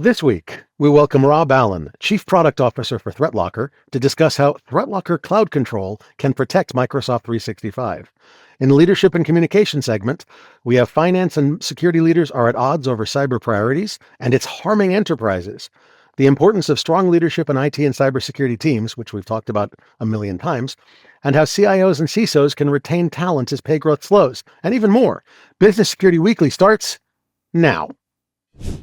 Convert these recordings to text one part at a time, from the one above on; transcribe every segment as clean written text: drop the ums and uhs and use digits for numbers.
This week, we welcome Rob Allen, Chief Product Officer for ThreatLocker, to discuss how ThreatLocker Cloud Control can protect Microsoft 365. In the Leadership and Communication segment, we have finance and security leaders are at odds over cyber priorities, and it's harming enterprises. The importance of strong leadership in IT and cybersecurity teams, which we've talked about a million times, and how CIOs and CISOs can retain talent as pay growth slows, and even more. Business Security Weekly starts now.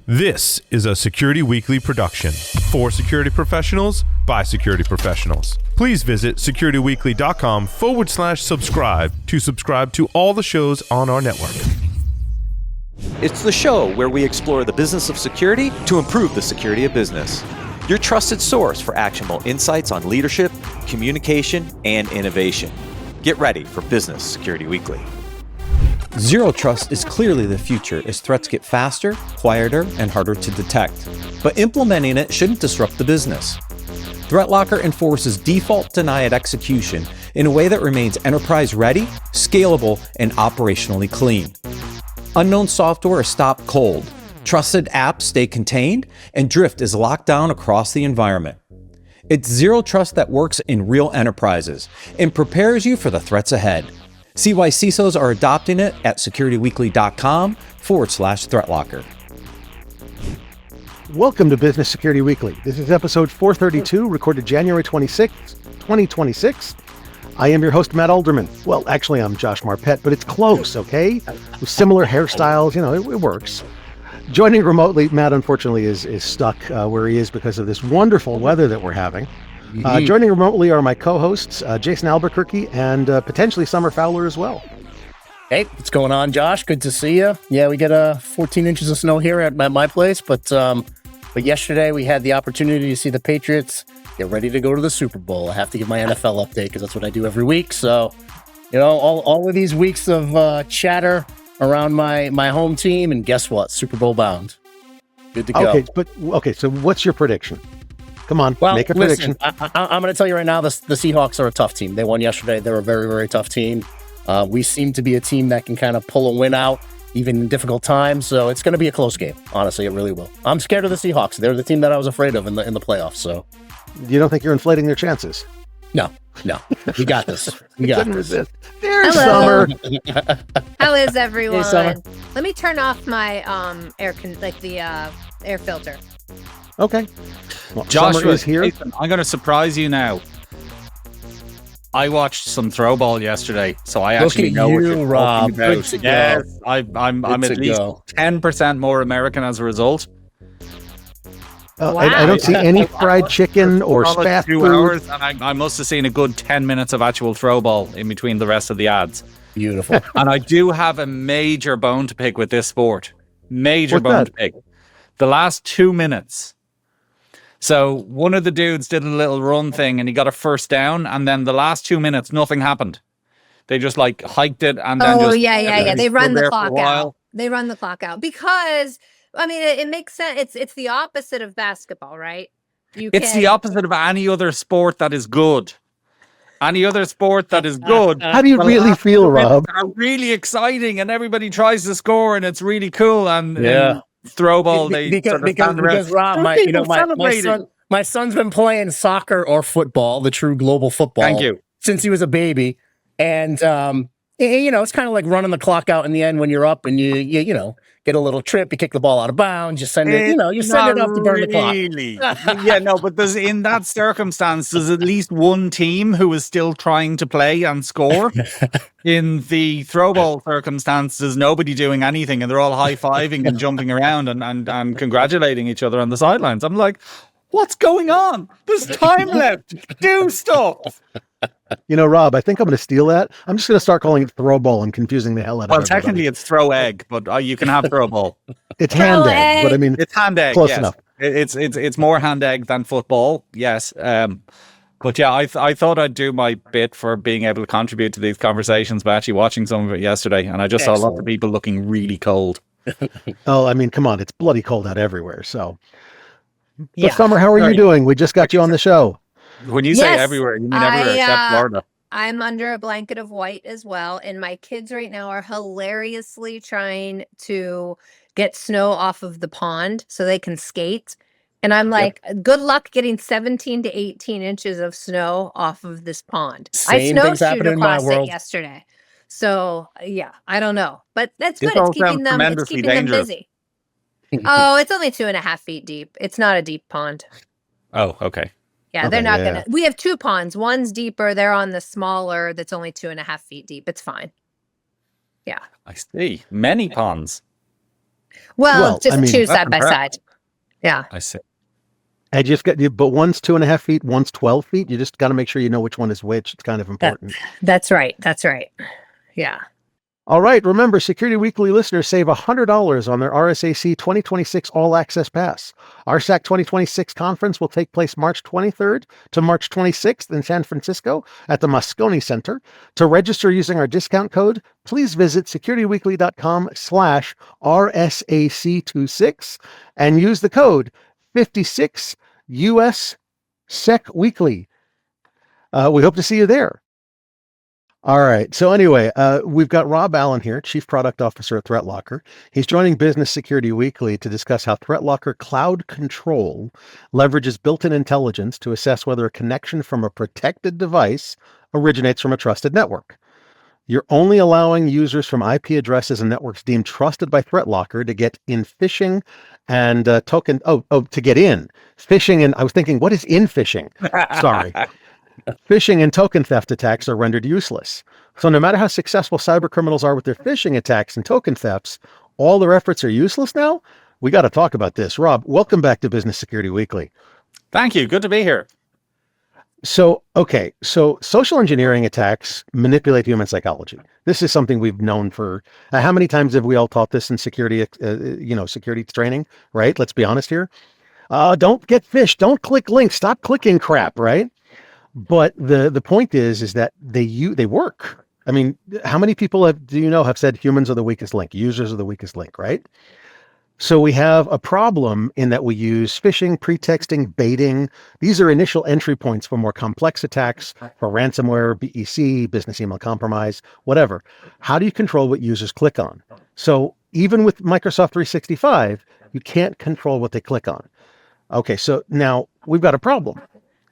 This is a Security Weekly production for security professionals by security professionals. Please visit securityweekly.com/subscribe to subscribe to all the shows on our network. It's the show where we explore the business of security to improve the security of business. Your trusted source for actionable insights on leadership, communication, and innovation. Get ready for Business Security Weekly. Zero trust is clearly the future as threats get faster, quieter, and harder to detect. But implementing it shouldn't disrupt the business. ThreatLocker enforces default denied execution in a way that remains enterprise-ready, scalable, and operationally clean. Unknown software is stopped cold, trusted apps stay contained, and drift is locked down across the environment. It's zero trust that works in real enterprises and prepares you for the threats ahead. See why CISOs are adopting it at securityweekly.com/ThreatLocker. Welcome to Business Security Weekly. This is episode 432, recorded January 26, 2026. I am your host, Matt Alderman. Well, actually, I'm Josh Marpet, but it's close, okay? With similar hairstyles, it works. Joining remotely, Matt, unfortunately, is stuck where he is because of this wonderful weather that we're having. Joining remotely are my co-hosts, Jason Albuquerque and potentially Summer Fowler as well. Hey, what's going on, Josh? Good to see you. Yeah, we get 14 inches of snow here at my place, but yesterday we had the opportunity to see the Patriots get ready to go to the Super Bowl. I have to give my NFL update because that's what I do every week. So, all of these weeks of chatter around my home team, and guess what? Super Bowl bound. Good to go. Okay, so what's your prediction? Come on, make a prediction. I'm going to tell you right now, the Seahawks are a tough team. They won yesterday. They're a very, very tough team. We seem to be a team that can kind of pull a win out, even in difficult times. So it's going to be a close game. Honestly, it really will. I'm scared of the Seahawks. They're the team that I was afraid of in the playoffs. So, you don't think you're inflating their chances? No. We got this. We got this. There's Summer. How is everyone? Hey, Summer. Let me turn off my air filter. Okay. Well, Joshua Summer is here. Jason, I'm going to surprise you now. I watched some throw ball yesterday, so I actually know what you're Rob. talking about. Good to Yes, go. I'm at least 10% more American as a result. Wow. I don't see any fried chicken or fast 2 food. hours, and I must have seen a good 10 minutes of actual throw ball in between the rest of the ads. Beautiful. And I do have a major bone to pick with this sport. Major What's bone that? to pick. The last 2 minutes. So one of the dudes did a little run thing and he got a first down, and then the last 2 minutes, nothing happened. They just hiked it and then They run the clock out. out. They run the clock out because, it makes sense. It's the opposite of basketball, right? It's the opposite of any other sport that is good. Any other sport that is good. How do you really feel, Rob? Are really exciting and everybody tries to score and it's really cool. And Yeah. Throw ball, because Rob, my son's been playing soccer or football, the true global football. Thank you. Since he was a baby, and it's kind of like running the clock out in the end when you're up and you get a little trip, you kick the ball out of bounds, you send it, you send it up to burn the clock. Yeah, no, but in that circumstance, there's at least one team who is still trying to play and score. In the throw ball circumstance, there's nobody doing anything and they're all high-fiving and jumping around and congratulating each other on the sidelines. I'm like, what's going on? There's time left. Do stuff. Rob, I think I'm going to steal that. I'm just going to start calling it throw ball and confusing the hell out of everybody. Well, technically it's throw egg, but you can have throw ball. It's hand egg, but it's hand egg. Close yes. enough. It's more hand egg than football. Yes. But yeah, I thought I'd do my bit for being able to contribute to these conversations by actually watching some of it yesterday, and I just saw lots of people looking really cold. Oh, come on, it's bloody cold out everywhere. So, but Summer, how are you doing? We just got you on the show. When you say everywhere, you mean everywhere except Florida. I'm under a blanket of white as well, and my kids right now are hilariously trying to get snow off of the pond so they can skate. And I'm like, good luck getting 17 to 18 inches of snow off of this pond. I Same things snowshoed happening in my across it world. yesterday. So yeah, I don't know. But that's This good. all It's keeping sounds them tremendously dangerous. busy. Oh, it's only 2.5 feet deep. It's not a deep pond. Oh, okay. Yeah, Okay, they're not yeah. gonna. We have 2 ponds. One's deeper. They're on the smaller. That's only 2.5 feet deep. It's fine. Yeah. I see. Many ponds. Well, just I mean, 2 that's side by impressive. side. Yeah. I see. I just got you, but one's 2.5 feet, one's 12 feet. You just got to make sure you know which one is which. It's kind of important. That's right. That's right. Yeah. All right. Remember, Security Weekly listeners save $100 on their RSAC 2026 All Access Pass. RSAC 2026 conference will take place March 23rd to March 26th in San Francisco at the Moscone Center. To register using our discount code, please visit securityweekly.com/RSAC26 and use the code 56 US Sec Weekly. We hope to see you there. All right. So anyway, we've got Rob Allen here, Chief Product Officer at ThreatLocker. He's joining Business Security Weekly to discuss how ThreatLocker Cloud Control leverages built-in intelligence to assess whether a connection from a protected device originates from a trusted network. You're only allowing users from IP addresses and networks deemed trusted by ThreatLocker to get in phishing and token. To get in phishing. And I was thinking, what is in phishing? Sorry. Phishing and token theft attacks are rendered useless. So no matter how successful cybercriminals are with their phishing attacks and token thefts, all their efforts are useless now? We got to talk about this. Rob, welcome back to Business Security Weekly. Thank you. Good to be here. So social engineering attacks manipulate human psychology. This is something we've known for, how many times have we all taught this in security, security training, right? Let's be honest here. Don't get phished. Don't click links. Stop clicking crap, right? But the point is that they work. I mean, how many people have said humans are the weakest link, users are the weakest link, right? So we have a problem in that we use phishing, pretexting, baiting. These are initial entry points for more complex attacks, for ransomware, BEC, business email compromise, whatever. How do you control what users click on? So even with Microsoft 365, you can't control what they click on. Okay, so now we've got a problem.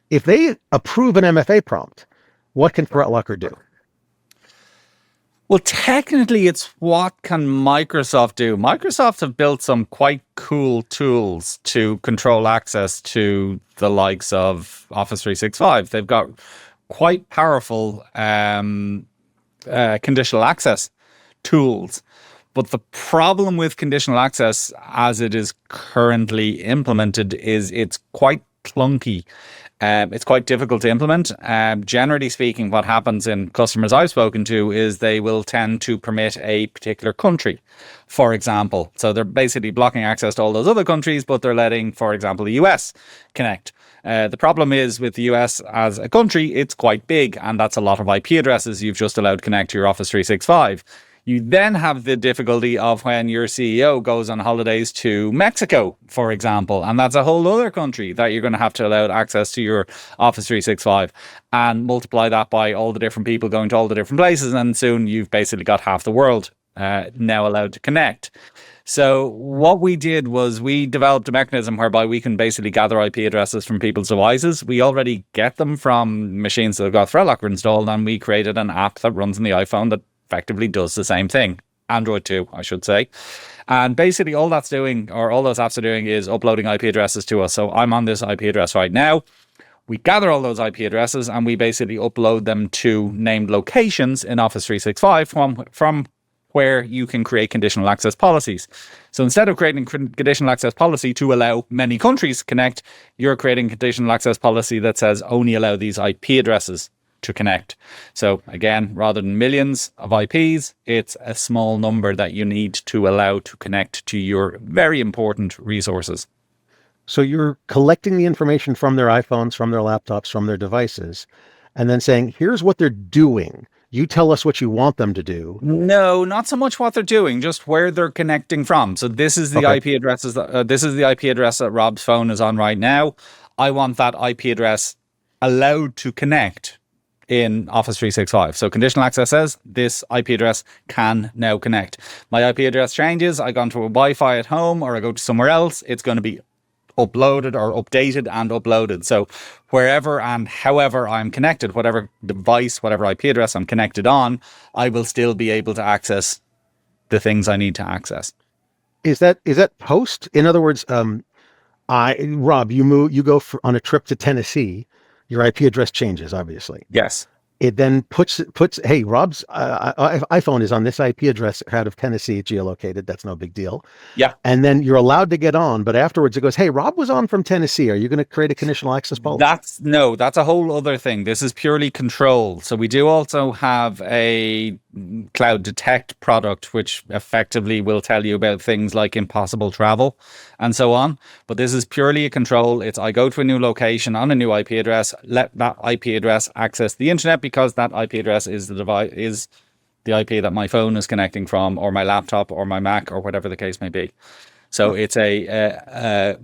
If they approve an MFA prompt, what can ThreatLocker do? Well, technically, it's what can Microsoft do? Microsoft have built some quite cool tools to control access to the likes of Office 365. They've got quite powerful conditional access tools. But the problem with conditional access as it is currently implemented is it's quite clunky. It's quite difficult to implement. Generally speaking, what happens in customers I've spoken to is they will tend to permit a particular country, for example. So they're basically blocking access to all those other countries, but they're letting, for example, the US connect. The problem is with the US as a country, it's quite big, and that's a lot of IP addresses you've just allowed to connect to your Office 365. You then have the difficulty of when your CEO goes on holidays to Mexico, for example, and that's a whole other country that you're going to have to allow access to your Office 365, and multiply that by all the different people going to all the different places, and soon you've basically got half the world now allowed to connect. So what we did was we developed a mechanism whereby we can basically gather IP addresses from people's devices. We already get them from machines that have got ThreatLocker installed, and we created an app that runs on the iPhone that effectively does the same thing. Android too, I should say. And basically all that's doing, or all those apps are doing, is uploading IP addresses to us. So I'm on this IP address right now. We gather all those IP addresses and we basically upload them to named locations in Office 365 from where you can create conditional access policies. So instead of creating conditional access policy to allow many countries to connect, you're creating conditional access policy that says only allow these IP addresses to connect. So again, rather than millions of IPs, it's a small number that you need to allow to connect to your very important resources. So you're collecting the information from their iPhones, from their laptops, from their devices, and then saying, here's what they're doing. You tell us what you want them to do. No, not so much what they're doing, just where they're connecting from. So this is the IP addresses. This is the IP address that Rob's phone is on right now. I want that IP address allowed to connect in Office 365. So conditional access says this IP address can now connect. My IP address changes, I go onto a Wi-Fi at home or I go to somewhere else, it's going to be uploaded or updated and uploaded. So wherever and however I'm connected, whatever device, whatever IP address I'm connected on, I will still be able to access the things I need to access. Is that post? In other words, Rob, you go on a trip to Tennessee, your IP address changes, obviously. Yes. It then puts, hey, Rob's iPhone is on this IP address out of Tennessee, geolocated. That's no big deal. Yeah. And then you're allowed to get on, but afterwards it goes, hey, Rob was on from Tennessee. Are you going to create a conditional access policy? That's a whole other thing. This is purely control. So we do also have a cloud detect product, which effectively will tell you about things like impossible travel and so on. But this is purely a control. It's I go to a new location on a new IP address, let that IP address access the internet because that IP address is the device, is the IP that my phone is connecting from, or my laptop, or my Mac, or whatever the case may be. So it's a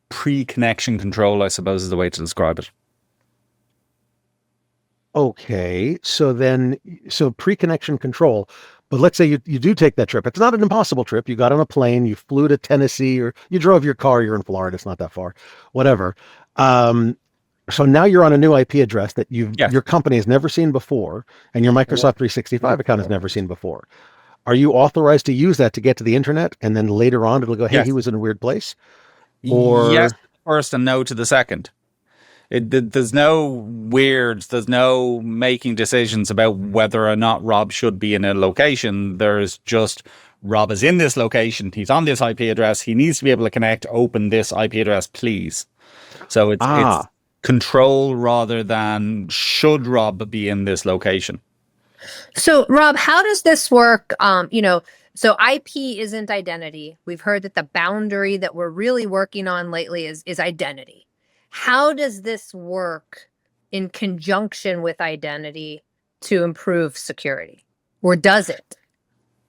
pre-connection control, I suppose, is the way to describe it. Okay, so pre-connection control, but let's say you do take that trip. It's not an impossible trip. You got on a plane, you flew to Tennessee, or you drove your car, you're in Florida, it's not that far, whatever. So now you're on a new IP address that your company has never seen before, and your Microsoft 365 account has never seen before. Are you authorized to use that to get to the internet, and then later on it'll go, hey, he was in a weird place? Or yes, first and no to the second. There's no making decisions about whether or not Rob should be in a location. There's just Rob is in this location. He's on this IP address. He needs to be able to connect. Open this IP address, please. So it's control rather than should Rob be in this location. So Rob, how does this work? So IP isn't identity. We've heard that the boundary that we're really working on lately is identity. How does this work in conjunction with identity to improve security? Or does it?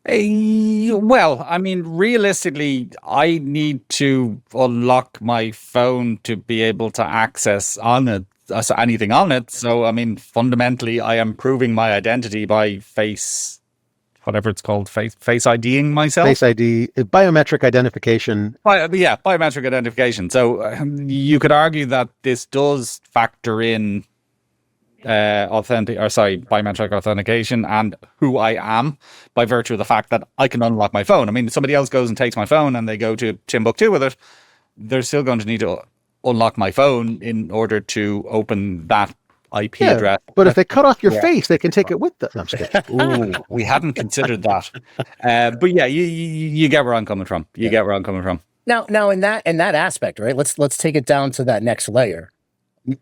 Well, I mean, realistically, I need to unlock my phone to be able to access anything on it. So, I mean, fundamentally, I am proving my identity by whatever it's called, face IDing myself. Face ID, biometric identification. Biometric identification. So you could argue that this does factor in biometric authentication and who I am by virtue of the fact that I can unlock my phone. I mean, if somebody else goes and takes my phone and they go to Timbuktu with it, they're still going to need to unlock my phone in order to open that IP address. But if they cut off your face, they can take it with them. No, I'm just kidding. Ooh, we hadn't considered that. But yeah, you get where I'm coming from. Get where I'm coming from. Now in that aspect, right? Let's take it down to that next layer.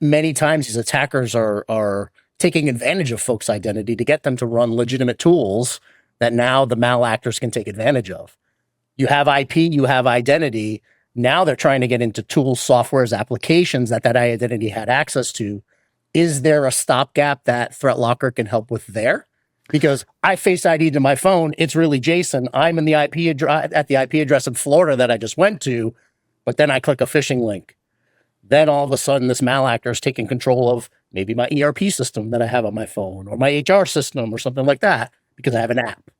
Many times these attackers are taking advantage of folks' identity to get them to run legitimate tools that now the malactors can take advantage of. You have IP, you have identity. Now they're trying to get into tools, softwares, applications that identity had access to. Is there a stopgap that ThreatLocker can help with there? Because I Face ID to my phone, it's really Jason. I'm in the at the IP address in Florida that I just went to, but then I click a phishing link. Then all of a sudden, this malactor is taking control of maybe my ERP system that I have on my phone, or my HR system, or something like that, because I have an app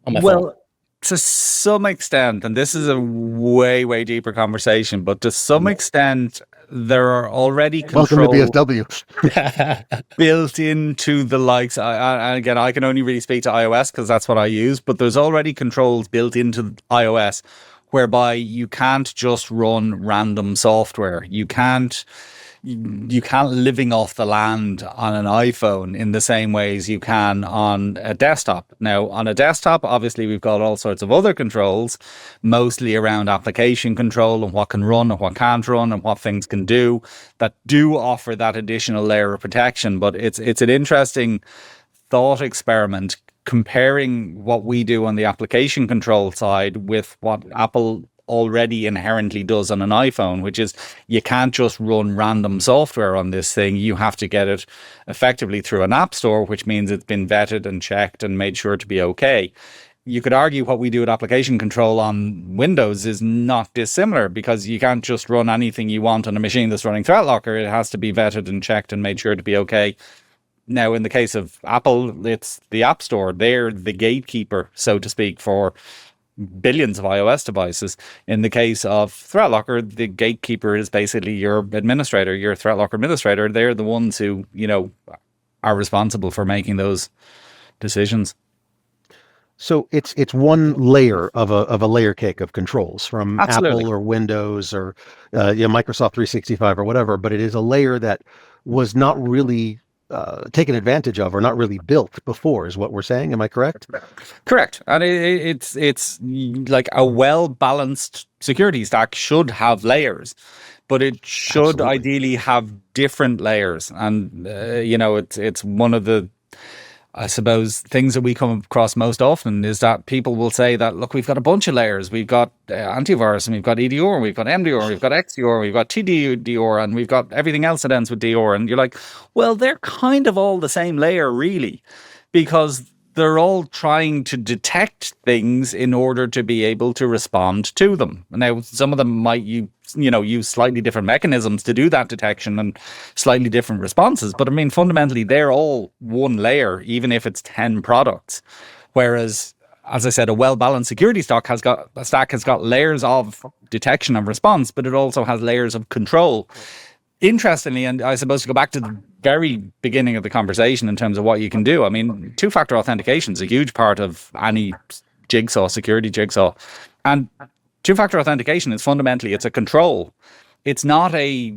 on my phone. To some extent, and this is a way, way deeper conversation, but to some extent, there are already controls BSW built into the likes. And again, I can only really speak to iOS because that's what I use, but there's already controls built into iOS whereby you can't just run random software. You can't living off the land on an iPhone in the same way as you can on a desktop. Now, on a desktop, obviously, we've got all sorts of other controls, mostly around application control and what can run and what can't run and what things can do that do offer that additional layer of protection. But it's an interesting thought experiment comparing what we do on the application control side with what Apple already inherently does on an iPhone, which is you can't just run random software on this thing. You have to get it effectively through an app store, which means it's been vetted and checked and made sure to be okay. You could argue what we do with application control on Windows is not dissimilar because you can't just run anything you want on a machine that's running ThreatLocker. It has to be vetted and checked and made sure to be okay Now, in the case of Apple, it's the App Store. They're the gatekeeper, so to speak, for billions of iOS devices. In the case of ThreatLocker, the gatekeeper is basically your administrator, your ThreatLocker administrator. They're the ones who, are responsible for making those decisions. So it's one layer of a layer cake of controls from Absolutely. Apple or Windows or Microsoft 365 or whatever, but it is a layer that was not really taken advantage of or not really built before, is what we're saying. Am I correct? Correct. And it's like a well-balanced security stack should have layers, but it should Absolutely. ideally have different layers. And, it's one of the, I suppose, things that we come across most often is that people will say that, look, we've got a bunch of layers. We've got antivirus, and we've got EDR, and we've got MDR, we've got XDR, we've got TDR, and we've got everything else that ends with DR. And you're like, well, they're kind of all the same layer, really, because they're all trying to detect things in order to be able to respond to them. Now, some of them might use slightly different mechanisms to do that detection and slightly different responses. But I mean, fundamentally, they're all one layer, even if it's 10 products. Whereas, as I said, a well-balanced security stack has got layers of detection and response, but it also has layers of control. Interestingly, and I suppose to go back to the very beginning of the conversation in terms of what you can do, I mean, two-factor authentication is a huge part of any security jigsaw. And two-factor authentication is fundamentally, it's a control. It's not a,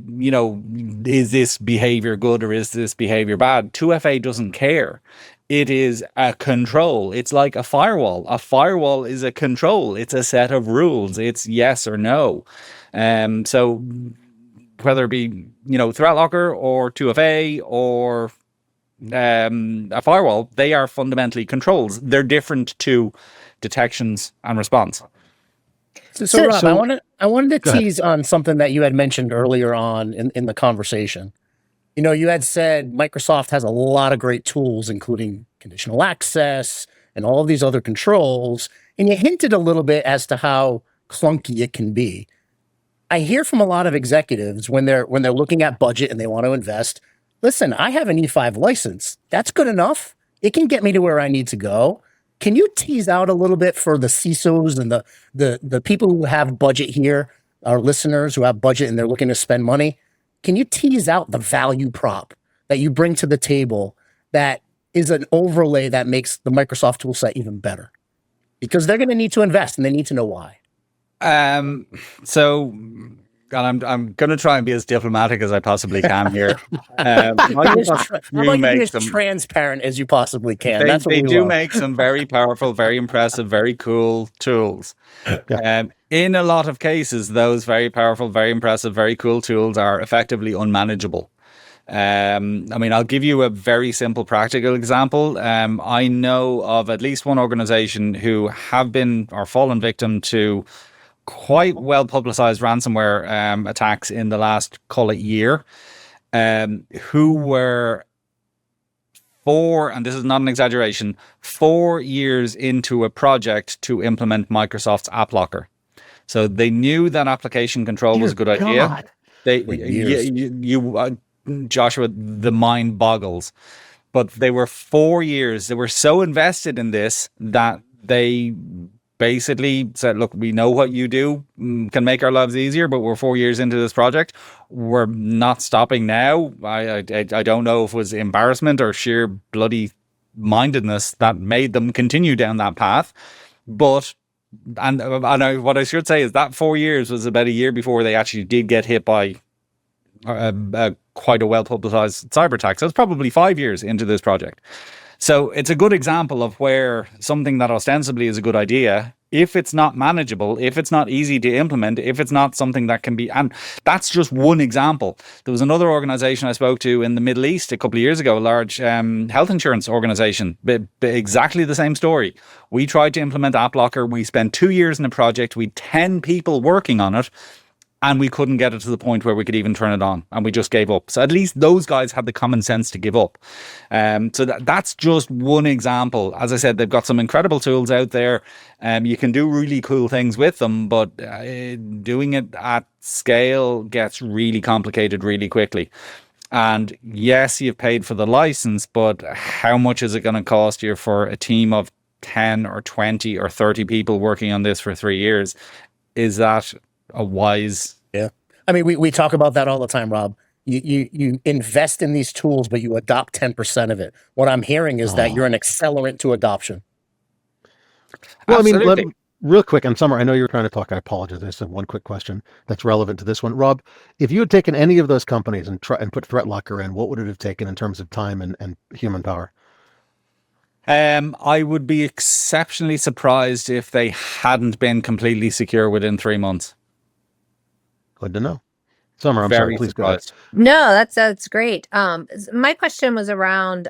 is this behavior good or is this behavior bad? 2FA doesn't care. It is a control. It's like a firewall. A firewall is a control. It's a set of rules. It's yes or no. So whether it be, ThreatLocker or 2FA or a firewall, they are fundamentally controls. They're different to detections and response. So Rob, I wanted to Go ahead. tease on something that you had mentioned earlier on in the conversation. You had said Microsoft has a lot of great tools, including conditional access and all of these other controls, and you hinted a little bit as to how clunky it can be. I hear from a lot of executives when they're looking at budget and they want to invest, listen, I have an E5 license. That's good enough. It can get me to where I need to go. Can you tease out a little bit for the CISOs and the people who have budget here, our listeners who have budget and they're looking to spend money? Can you tease out the value prop that you bring to the table that is an overlay that makes the Microsoft tool set even better? Because they're going to need to invest and they need to know why. So, and I'm going to try and be as diplomatic as I possibly can here. How about you be as transparent as you possibly can? That's what they we do love. make some very powerful, very impressive, very cool tools. In a lot of cases, those very powerful, very impressive, very cool tools are effectively unmanageable. I'll give you a very simple practical example. I know of at least one organization who have been or fallen victim to quite well publicized ransomware attacks in the last, call it, year, who were and this is not an exaggeration, 4 years into a project to implement Microsoft's App Locker. So they knew that application control was a good idea. Joshua, the mind boggles. But they were 4 years. They were so invested in this that they basically said, look, we know what you do can make our lives easier, but we're 4 years into this project. We're not stopping now. I don't know if it was embarrassment or sheer bloody mindedness that made them continue down that path. But, what I should say is that 4 years was about a year before they actually did get hit by quite a well-publicized cyber attack. So it's probably 5 years into this project. So it's a good example of where something that ostensibly is a good idea, if it's not manageable, if it's not easy to implement, if it's not something that can be, and that's just one example. There was another organization I spoke to in the Middle East a couple of years ago, a large health insurance organization, exactly the same story. We tried to implement AppLocker. We spent 2 years in a project. We had 10 people working on it. And we couldn't get it to the point where we could even turn it on, and we just gave up. So at least those guys had the common sense to give up. So that's just one example. As I said, they've got some incredible tools out there. You can do really cool things with them, but doing it at scale gets really complicated really quickly. And yes, you've paid for the license, but how much is it going to cost you for a team of 10 or 20 or 30 people working on this for 3 years? Is that a wise? Yeah. I mean, we talk about that all the time, Rob. You invest in these tools, but you adopt 10% of it. What I'm hearing is that you're an accelerant to adoption. Well, Absolutely. I mean, real quick, and Summer, I know you're trying to talk. I apologize. I just have one quick question that's relevant to this one. Rob, if you had taken any of those companies and put ThreatLocker in, what would it have taken in terms of time and human power? I would be exceptionally surprised if they hadn't been completely secure within 3 months. Good to know. Summer, I'm Very sorry. Please go ahead. surprised. No, that's great. My question was around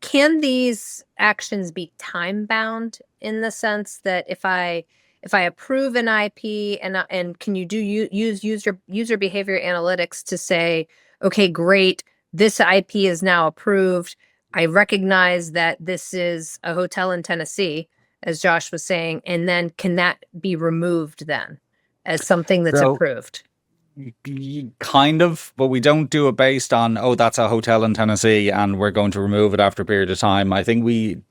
can these actions be time bound in the sense that if I approve an IP and can you use user behavior analytics to say, okay, great, this IP is now approved. I recognize that this is a hotel in Tennessee, as Josh was saying, and then can that be removed then as something that's So- approved? Kind of, but we don't do it based on, oh, that's a hotel in Tennessee and we're going to remove it after a period of time. I think we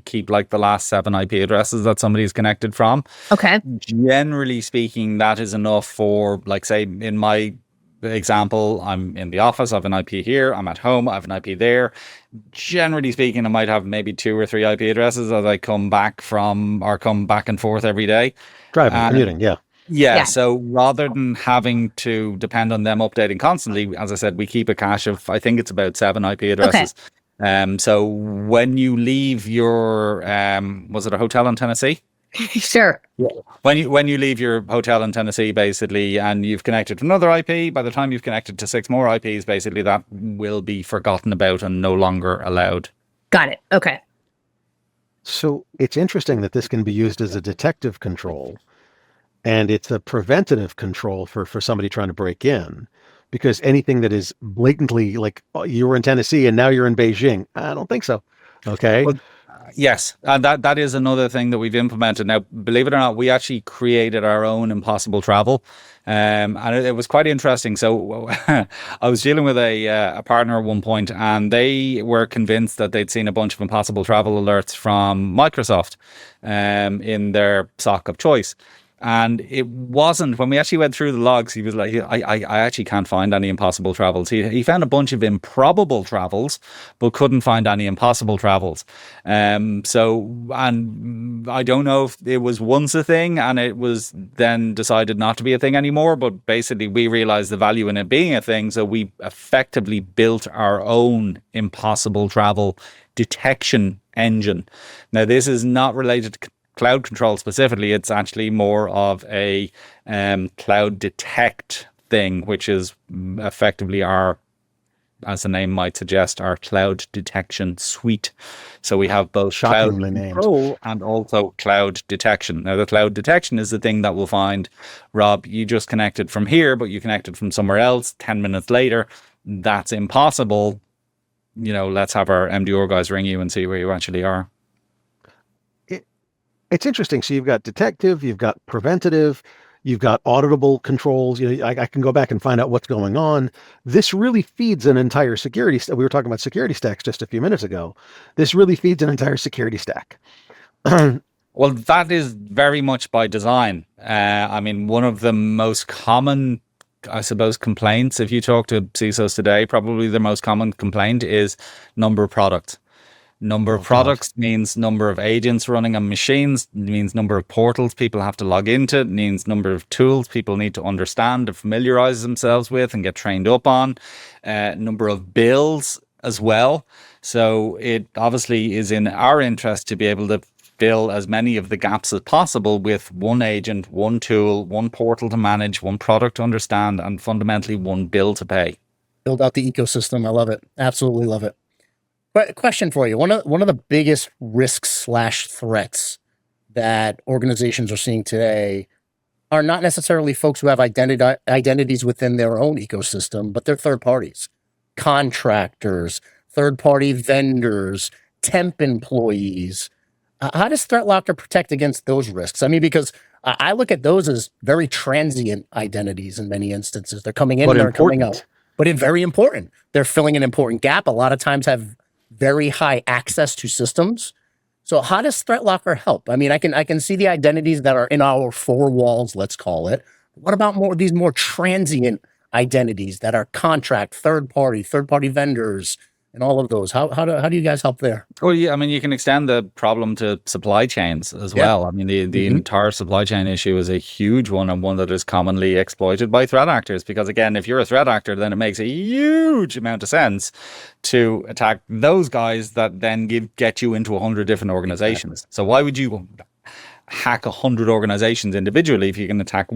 keep like the last 7 IP addresses that somebody's connected from. Okay. Generally speaking, that is enough for, like, say, in my example, I'm in the office, I have an IP here, I'm at home, I have an IP there. Generally speaking, I might have maybe 2 or 3 IP addresses as I come back and forth every day. Driving, commuting, yeah. Yeah, Yeah. so rather than having to depend on them updating constantly, as I said, we keep a cache of, I think it's about 7 IP addresses. So when you leave your, was it a hotel in Tennessee? Sure. When you leave your hotel in Tennessee, basically, and you've connected to another IP, by the time you've connected to 6 more IPs, basically that will be forgotten about and no longer allowed. Got it. Okay. So it's interesting that this can be used as a detective control, and it's a preventative control for somebody trying to break in, because anything that is blatantly like, oh, you were in Tennessee and now you're in Beijing, I don't think so. Okay. Well, yes, and that is another thing that we've implemented. Now, believe it or not, we actually created our own impossible travel, and it was quite interesting. So I was dealing with a partner at one point, and they were convinced that they'd seen a bunch of impossible travel alerts from Microsoft in their SOC of choice. And it wasn't, when we actually went through the logs, he was like, I actually can't find any impossible travels. He found a bunch of improbable travels, but couldn't find any impossible travels. So, and I don't know if it was once a thing and it was then decided not to be a thing anymore, but basically we realized the value in it being a thing. So we effectively built our own impossible travel detection engine. Now, this is not related to cloud control specifically. It's actually more of a cloud detect thing, which is effectively our, as the name might suggest, our cloud detection suite. So we have both cloud Shockingly named. control and also cloud detection. Now, the cloud detection is the thing that will find, Rob, you just connected from here, but you connected from somewhere else 10 minutes later. That's impossible. You know, let's have our MDR guys ring you and see where you actually are. It's interesting. So you've got detective, you've got preventative, you've got auditable controls. You know, I can go back and find out what's going on. This really feeds an entire security. We were talking about security stacks just a few minutes ago. This really feeds an entire security stack. Well, that is very much by design. I mean, one of the most common, I suppose, complaints, if you talk to CISOs today, probably the most common complaint is number of products. Number of products means number of agents running on machines, means number of portals people have to log into, means number of tools people need to understand and familiarize themselves with and get trained up on, number of bills as well. So it obviously is in our interest to be able to fill as many of the gaps as possible with one agent, one tool, one portal to manage, one product to understand, and fundamentally one bill to pay. Build out the ecosystem. I love it. Absolutely love it. But question for you. One of the biggest risks / threats that organizations are seeing today are not necessarily folks who have identities within their own ecosystem, but they're third parties, contractors, third-party vendors, temp employees. How does ThreatLocker protect against those risks? I mean, because I look at those as very transient identities in many instances. They're coming in But and they're coming important. out, but it's very important. They're filling an important gap. A lot of times have very high access to systems. So how does ThreatLocker help? I mean, I can see the identities that are in our four walls, let's call it. What about these more transient identities that are contract, third party vendors, and all of those? How do you guys help there? Well, yeah, I mean, you can extend the problem to supply chains as well. I mean, the entire supply chain issue is a huge one, and one that is commonly exploited by threat actors. Because again, if you're a threat actor, then it makes a huge amount of sense to attack those guys that then get you into 100 different organizations. So why would you hack 100 organizations individually if you can hack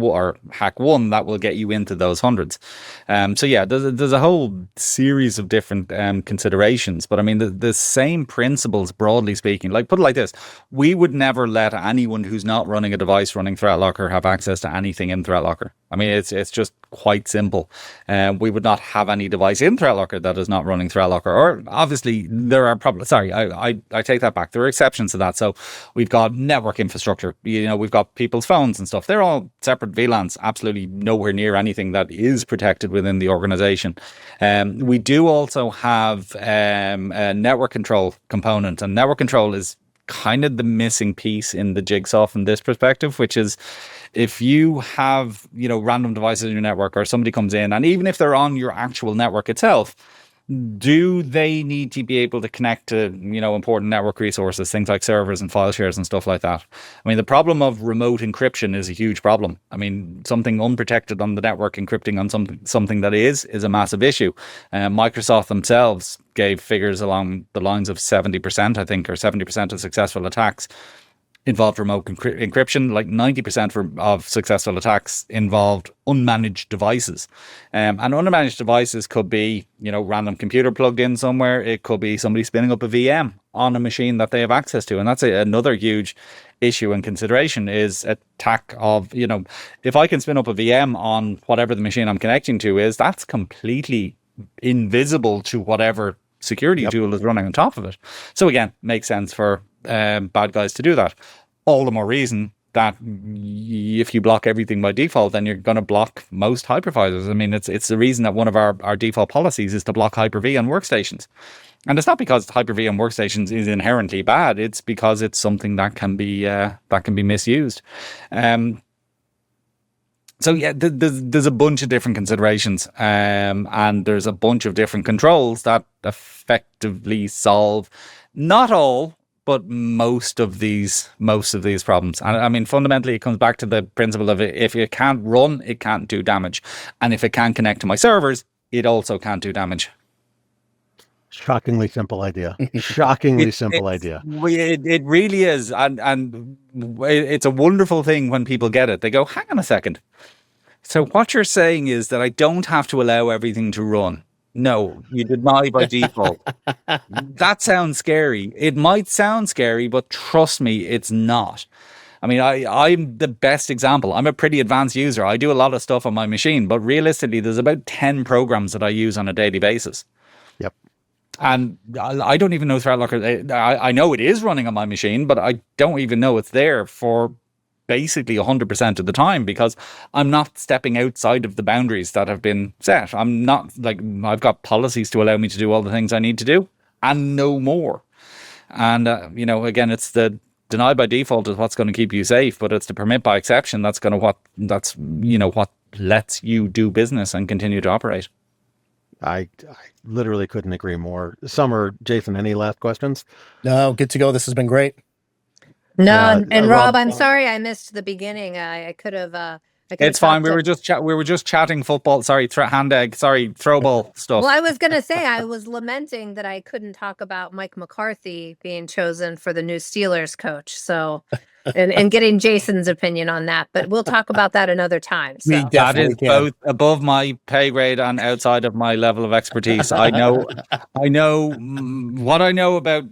one that will get you into those hundreds? So yeah, there's a whole series of different considerations, but I mean the same principles, broadly speaking. Like, put it like this: we would never let anyone who's not running a device running ThreatLocker have access to anything in ThreatLocker. I mean, it's just quite simple. We would not have any device in ThreatLocker that is not running ThreatLocker. Or obviously there are problems. Sorry, I take that back. There are exceptions to that. So we've got network infrastructure. You know, we've got people's phones and stuff. They're all separate VLANs. Absolutely nowhere near anything that is protected within the organization. We do also have a network control component, and network control is kind of the missing piece in the jigsaw from this perspective, which is if you have, random devices in your network, or somebody comes in, and even if they're on your actual network itself, do they need to be able to connect to, important network resources, things like servers and file shares and stuff like that? I mean, the problem of remote encryption is a huge problem. I mean, something unprotected on the network encrypting on something that is a massive issue. Microsoft themselves gave figures along the lines of 70%, I think, or 70% of successful attacks involved remote encryption. Like 90% of successful attacks involved unmanaged devices. And unmanaged devices could be, random computer plugged in somewhere. It could be somebody spinning up a VM on a machine that they have access to. And that's another huge issue and consideration, is attack of, if I can spin up a VM on whatever the machine I'm connecting to is, that's completely invisible to whatever security tool is running on top of it. So again, makes sense for bad guys to do that. All the more reason that if you block everything by default, then you're going to block most hypervisors. I mean, it's the reason that one of our default policies is to block Hyper-V on workstations. And it's not because Hyper-V on workstations is inherently bad. It's because it's something that can be misused. So yeah, there's a bunch of different considerations, and there's a bunch of different controls that effectively solve not all, but most of these problems. And I mean, fundamentally, it comes back to the principle of if it can't run, it can't do damage, and if it can't connect to my servers, it also can't do damage. Shockingly simple idea. Shockingly simple idea. It really is, and it's a wonderful thing when people get it. They go, hang on a second. So what you're saying is that I don't have to allow everything to run. No, you deny by default. That sounds scary. It might sound scary, but trust me, it's not. I mean, I'm the best example. I'm a pretty advanced user. I do a lot of stuff on my machine, but realistically, there's about 10 programs that I use on a daily basis. Yep. And I don't even know ThreatLocker. I know it is running on my machine, but I don't even know it's there for basically 100% of the time, because I'm not stepping outside of the boundaries that have been set. I'm not I've got policies to allow me to do all the things I need to do and no more. And, again, it's the deny by default is what's going to keep you safe, but it's the permit by exception that's what lets you do business and continue to operate. I literally couldn't agree more. Summer, Jason, any last questions? No, good to go. This has been great. No, and Rob, I'm sorry I missed the beginning. I could have. It's fine. We were just chatting football. Sorry, hand egg. Sorry, throw ball stuff. Well, I was going to say, I was lamenting that I couldn't talk about Mike McCarthy being chosen for the new Steelers coach. So, and getting Jason's opinion on that, but we'll talk about that another time. So. That is both above my pay grade and outside of my level of expertise. I know what I know about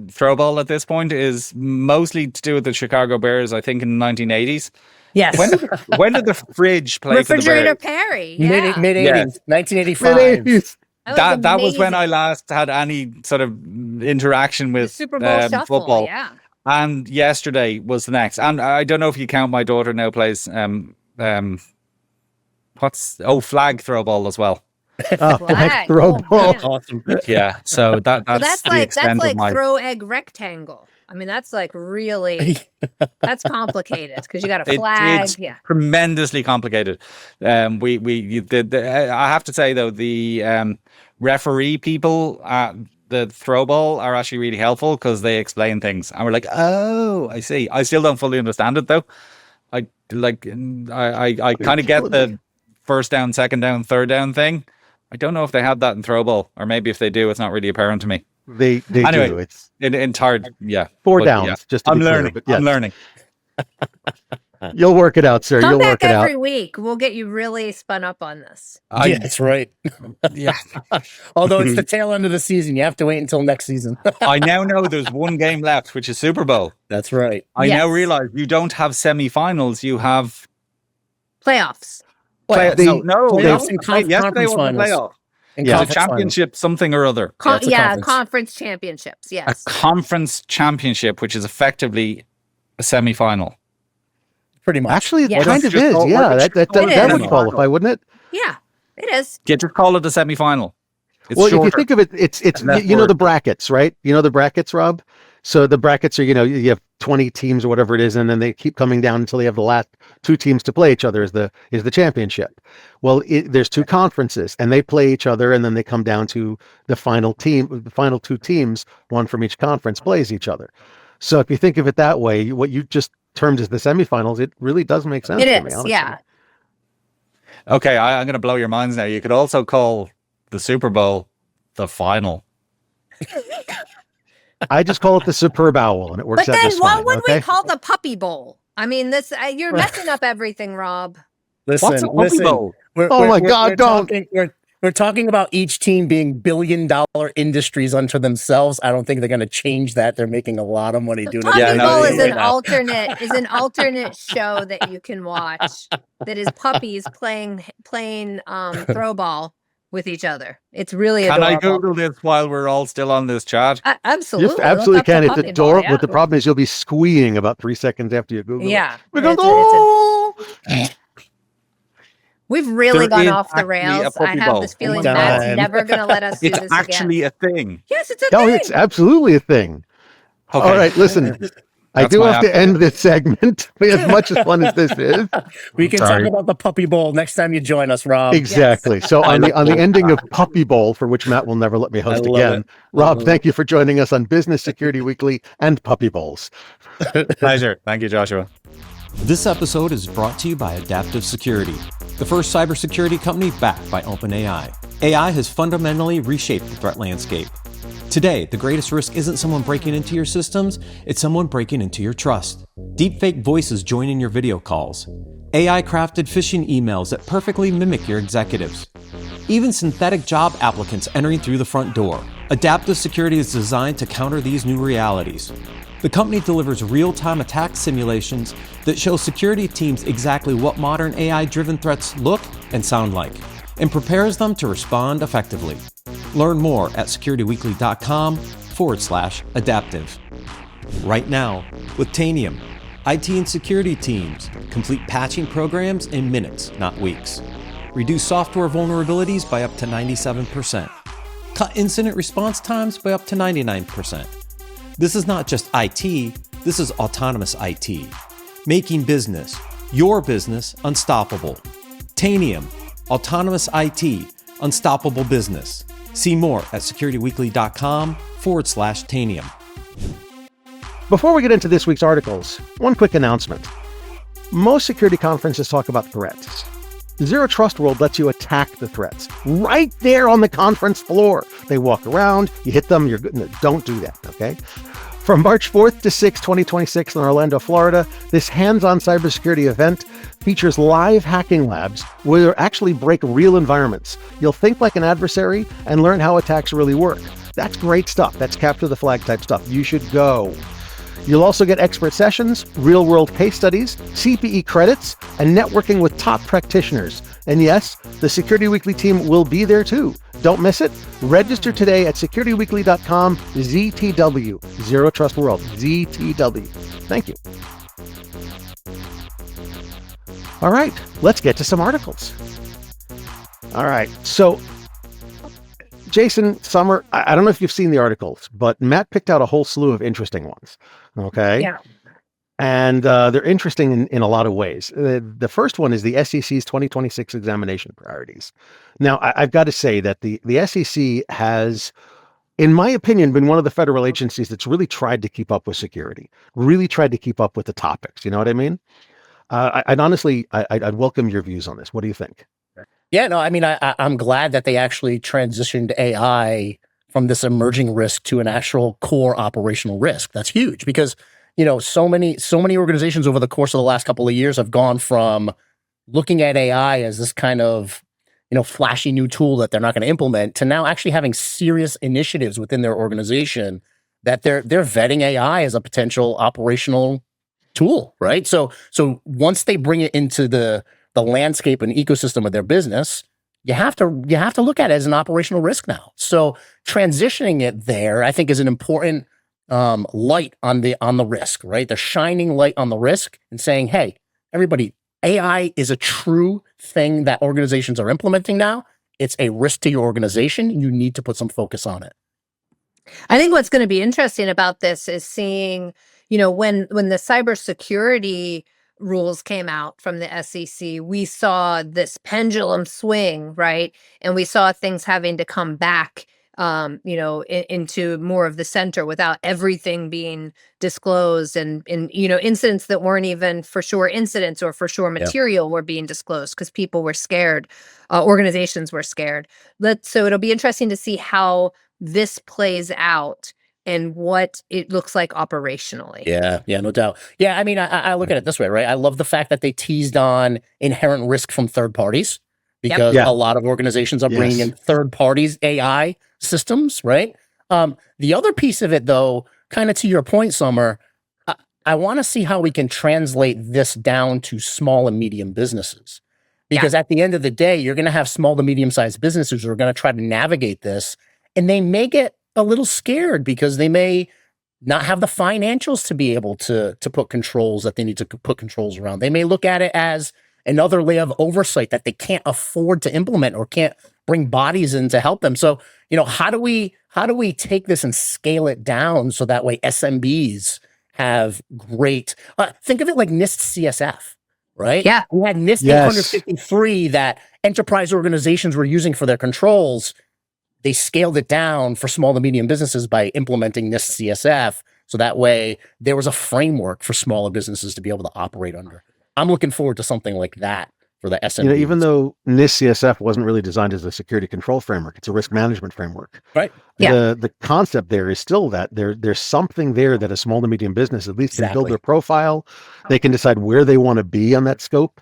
throw ball at this point is mostly to do with the Chicago Bears, I think in the 1980s. Yes. When did the fridge play Refrigerator for the Bears? Perry. Yeah. Mid-80s, 1985. That was when I last had any sort of interaction with the Super Bowl shuffle, football. Yeah. And yesterday was the next. And I don't know if you count, my daughter now plays flag throwball as well. Flag. throw Oh, ball. man. Awesome. Yeah, so that's Well, that's the like extent of my. throw egg rectangle. I mean, that's like really that's complicated because you got a flag. It's Yeah. tremendously complicated. I have to say though, the referee people at the throw ball are actually really helpful because they explain things, and we're like, oh, I see. I still don't fully understand it though. I kind of get the first down, second down, third down thing. I don't know if they have that in throw ball, or maybe if they do, it's not really apparent to me. They Anyway, do. It's Entire, yeah. four But, downs. yeah. Just to I'm be clear, learning. but yes. I'm learning. You'll work it out, sir. Come You'll back work it out. every week. We'll get you really spun up on this. Yeah, that's right. Yeah. Although it's the tail end of the season, you have to wait until next season. I now know there's one game left, which is Super Bowl. That's right. I now Yes. realize you don't have semifinals. You have Playoffs. play. they- No, playoffs and yesterday conference was the finals. playoff. And Yeah. It's a conference finals. championship, something or other. it's a conference. Conference championships. A Yes. conference championship, which is effectively a semifinal. Pretty much. Actually, it Yes. kind of Just is. call- Yeah, why that don't you that call would it qualify, wouldn't it? Yeah, it is. Yeah, just call it a semifinal. It's Well, shorter. if you think of it, it's Less you know the word. brackets, right? You know the brackets, Rob. So the brackets are, you have 20 teams or whatever it is, and then they keep coming down until they have the last two teams to play each other is the championship. Well, there's two conferences, and they play each other, and then they come down to the final team. The final two teams, one from each conference, plays each other. So if you think of it that way, what you just termed as the semifinals, it really does make sense. It to me, is. honestly. Yeah. Okay, I'm going to blow your minds now. You could also call the Super Bowl the final. I just call it the Superb Owl, and it works But out then just what fine. would Okay. we call the Puppy Bowl? I mean, this you're messing up everything, Rob. What's a Listen, Puppy listen. Bowl? Oh my God, don't. We're talking about each team being billion-dollar industries unto themselves. I don't think they're going to change that. They're making a lot of money doing Puppy it. Yeah, no, Bowl yeah, is yeah, an no. alternate show that you can watch. That is puppies playing throw ball with each other. It's really Can I adorable. Google this while we're all still on this chat? Absolutely, You look absolutely up the can. It's Puppy Bowl, adorable. yeah. But the problem is you'll be squeeing about 3 seconds after you Google it. Yeah, We're going, it's oh! we've really There gone is off the actually a rails. I Puppy have Bowl. this feeling my Matt's God. never going to let us do It's this actually again. a thing. Yes, it's a No, thing. it's absolutely a thing. Okay. All right, listen. I That's do my have to end this segment. As much as fun as this is, We can Sorry. talk about the Puppy Bowl next time you join us, Rob. exactly. So on the ending of Puppy Bowl, for which Matt will never let me host I love again, it. Rob, love thank you for joining us on Business Security Weekly and Puppy Bowls. Pleasure. Thank you, Joshua. This episode is brought to you by Adaptive Security, the first cybersecurity company backed by OpenAI. AI has fundamentally reshaped the threat landscape. Today, the greatest risk isn't someone breaking into your systems, it's someone breaking into your trust. Deepfake voices join in your video calls. AI-crafted phishing emails that perfectly mimic your executives. Even synthetic job applicants entering through the front door. Adaptive Security is designed to counter these new realities. The company delivers real-time attack simulations that show security teams exactly what modern AI-driven threats look and sound like, and prepares them to respond effectively. Learn more at securityweekly.com/adaptive. Right now, with Tanium, IT and Security Teams complete patching programs in minutes, not weeks. Reduce software vulnerabilities by up to 97%. Cut incident response times by up to 99%. This is not just IT, this is autonomous IT. Making business, your business, unstoppable. Tanium, autonomous IT, unstoppable business. See more at securityweekly.com/Tanium. Before we get into this week's articles, one quick announcement. Most security conferences talk about threats. Zero Trust World lets you attack the threats right there on the conference floor. They walk around, you hit them, you're good. No, don't do that, okay? From March 4th to 6th, 2026 in Orlando, Florida, this hands-on cybersecurity event features live hacking labs where you actually break real environments. You'll think like an adversary and learn how attacks really work. That's great stuff. That's capture the flag type stuff. You should go. You'll also get expert sessions, real-world case studies, CPE credits, and networking with top practitioners. And yes, the Security Weekly team will be there too. Don't miss it. Register today at securityweekly.com, ZTW, Zero Trust World, ZTW. Thank you. All right, let's get to some articles. All right, so Jason, Summer, I don't know if you've seen the articles, but Matt picked out a whole slew of interesting ones. Okay. Yeah. And they're interesting in a lot of ways. The first one is the SEC's 2026 examination priorities. Now, I've got to say that the SEC has, in my opinion, been one of the federal agencies that's really tried to keep up with security, really tried to keep up with the topics. You know what I mean? I'd honestly, I'd welcome your views on this. What do you think? Yeah, no, I mean, I'm glad that they actually transitioned AI from this emerging risk to an actual core operational risk. That's huge because, you know, so many organizations over the course of the last couple of years have gone from looking at AI as this kind of, you know, flashy new tool that they're not going to implement to now actually having serious initiatives within their organization that they're vetting AI as a potential operational tool, right? So once they bring it into the landscape and ecosystem of their business, you have to look at it as an operational risk now. So transitioning it there, I think, is an important light on the risk, right? They're shining light on the risk and saying, hey, everybody, AI is a true thing that organizations are implementing now. It's a risk to your organization. You need to put some focus on it. I think what's going to be interesting about this is seeing, you know, when the cybersecurity rules came out from the SEC, we saw this pendulum swing, right? And we saw things having to come back, you know, into more of the center without everything being disclosed, and you know, incidents that weren't even for sure incidents or for sure material were being disclosed because people were scared, organizations were scared. So it'll be interesting to see how this plays out and what it looks like operationally. Yeah, no doubt. Yeah, I mean, I look at it this way, right? I love the fact that they teased on inherent risk from third parties because a lot of organizations are bringing in third parties AI systems, right? The other piece of it, though, kind of to your point, Summer, I want to see how we can translate this down to small and medium businesses. Because at the end of the day, you're going to have small to medium-sized businesses who are going to try to navigate this, and they may get a little scared because they may not have the financials to be able to put controls that they need to put controls around. They may look at it as another layer of oversight that they can't afford to implement or can't bring bodies in to help them. So, you know, how do we take this and scale it down so that way SMBs have great, think of it like NIST CSF, right? Yeah. We had NIST 853 that enterprise organizations were using for their controls. They scaled it down for small to medium businesses by implementing NIST CSF. So that way there was a framework for smaller businesses to be able to operate under. I'm looking forward to something like that for the SMBs. You know, even though NIST CSF wasn't really designed as a security control framework, it's a risk management framework. Right. Yeah. The concept there is still that there's something there that a small to medium business at least can build their profile. They can decide where they want to be on that scope,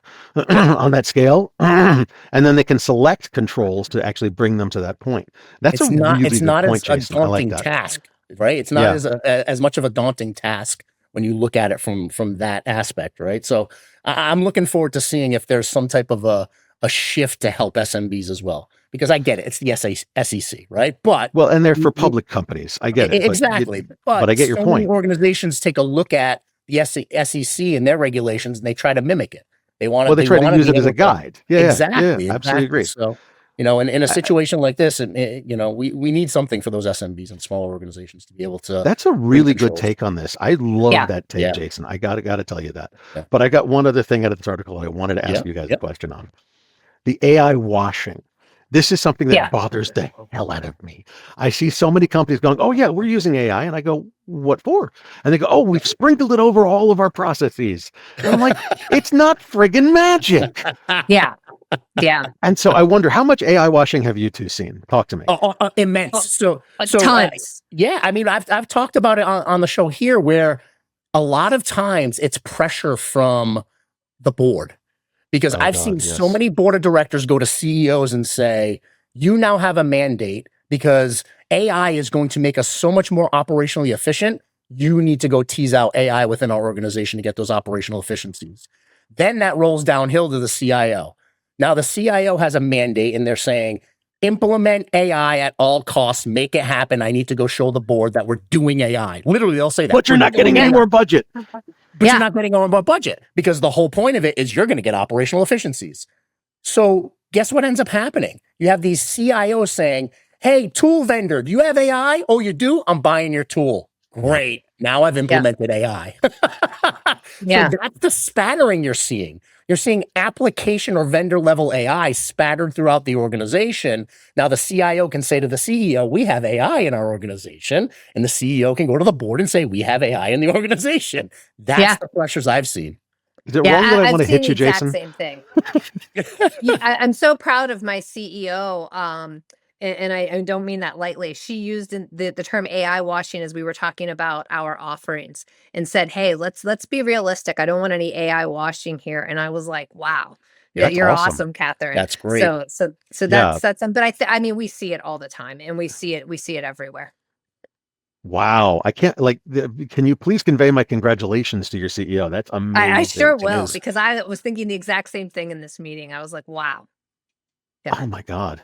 on that scale, and then they can select controls to actually bring them to that point. That's it's a not, really it's good not point, as Jason. a I like daunting that. task, right? It's not as much of a daunting task when you look at it from that aspect, right? So I'm looking forward to seeing if there's some type of a shift to help SMBs as well, because I get it. It's the SEC, right? But well, and they're for public companies. I get it. Exactly. But I get your point. Many organizations take a look at the SEC and their regulations and they try to mimic it. They want to. Well, they try to use it as a guide. Exactly. Yeah, absolutely agree. So, you know, in a situation like this, and you know, we need something for those SMBs and smaller organizations to be able to. That's a really good take on this. I love that take, Jason. I got to tell you that. Yeah. But I got one other thing out of this article I wanted to ask you guys a question on. The AI washing. This is something that bothers the hell out of me. I see so many companies going, oh yeah, we're using AI. And I go, what for? And they go, oh, we've sprinkled it over all of our processes. And I'm like, it's not friggin' magic. Yeah. And so I wonder, how much AI washing have you two seen? Talk to me. Immense. So tons. I mean, I've talked about it on the show here, where a lot of times it's pressure from the board. Because I've seen so many board of directors go to CEOs and say, you now have a mandate because AI is going to make us so much more operationally efficient. You need to go tease out AI within our organization to get those operational efficiencies. Then that rolls downhill to the CIO. Now the CIO has a mandate and they're saying, implement AI at all costs, make it happen. I need to go show the board that we're doing AI. Literally, they'll say that. But you're not getting any more budget. But you're not getting any more budget because the whole point of it is you're going to get operational efficiencies. So guess what ends up happening? You have these CIOs saying, hey, tool vendor, do you have AI? Oh, you do? I'm buying your tool. Great. Now I've implemented AI. Yeah. So that's the spattering you're seeing. You're seeing application or vendor level AI spattered throughout the organization. Now the CIO can say to the CEO, we have AI in our organization. And the CEO can go to the board and say, we have AI in the organization. That's the pressures I've seen. Is it wrong that I want to hit you, I've Jason? seen the exact same thing. I'm so proud of my CEO. And I don't mean that lightly. She used the term AI washing as we were talking about our offerings and said, hey, let's be realistic. I don't want any AI washing here. And I was like, wow, you're awesome, Catherine. That's great. So that's but I mean, we see it all the time and we see it everywhere. Wow. I can't can you please convey my congratulations to your CEO? That's amazing. I sure will, because I was thinking the exact same thing in this meeting. I was like, wow. Yeah. Oh my God.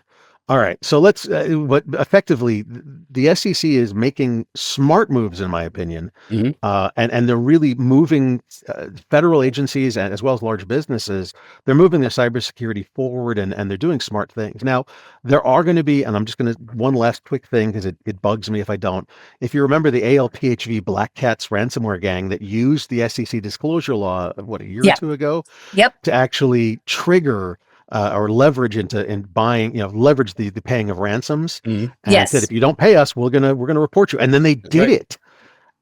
All right. So let's, what effectively the SEC is making smart moves, in my opinion. And they're really moving federal agencies and as well as large businesses. They're moving their cybersecurity forward and they're doing smart things. Now, there are going to be, and I'm just going to, one last quick thing because it bugs me if I don't. If you remember the ALPHV Black Cats ransomware gang that used the SEC disclosure law, a year or two ago? Yep. To actually trigger or leverage buying, leverage the paying of ransoms. And said, if you don't pay us, we're gonna report you. And then they did it.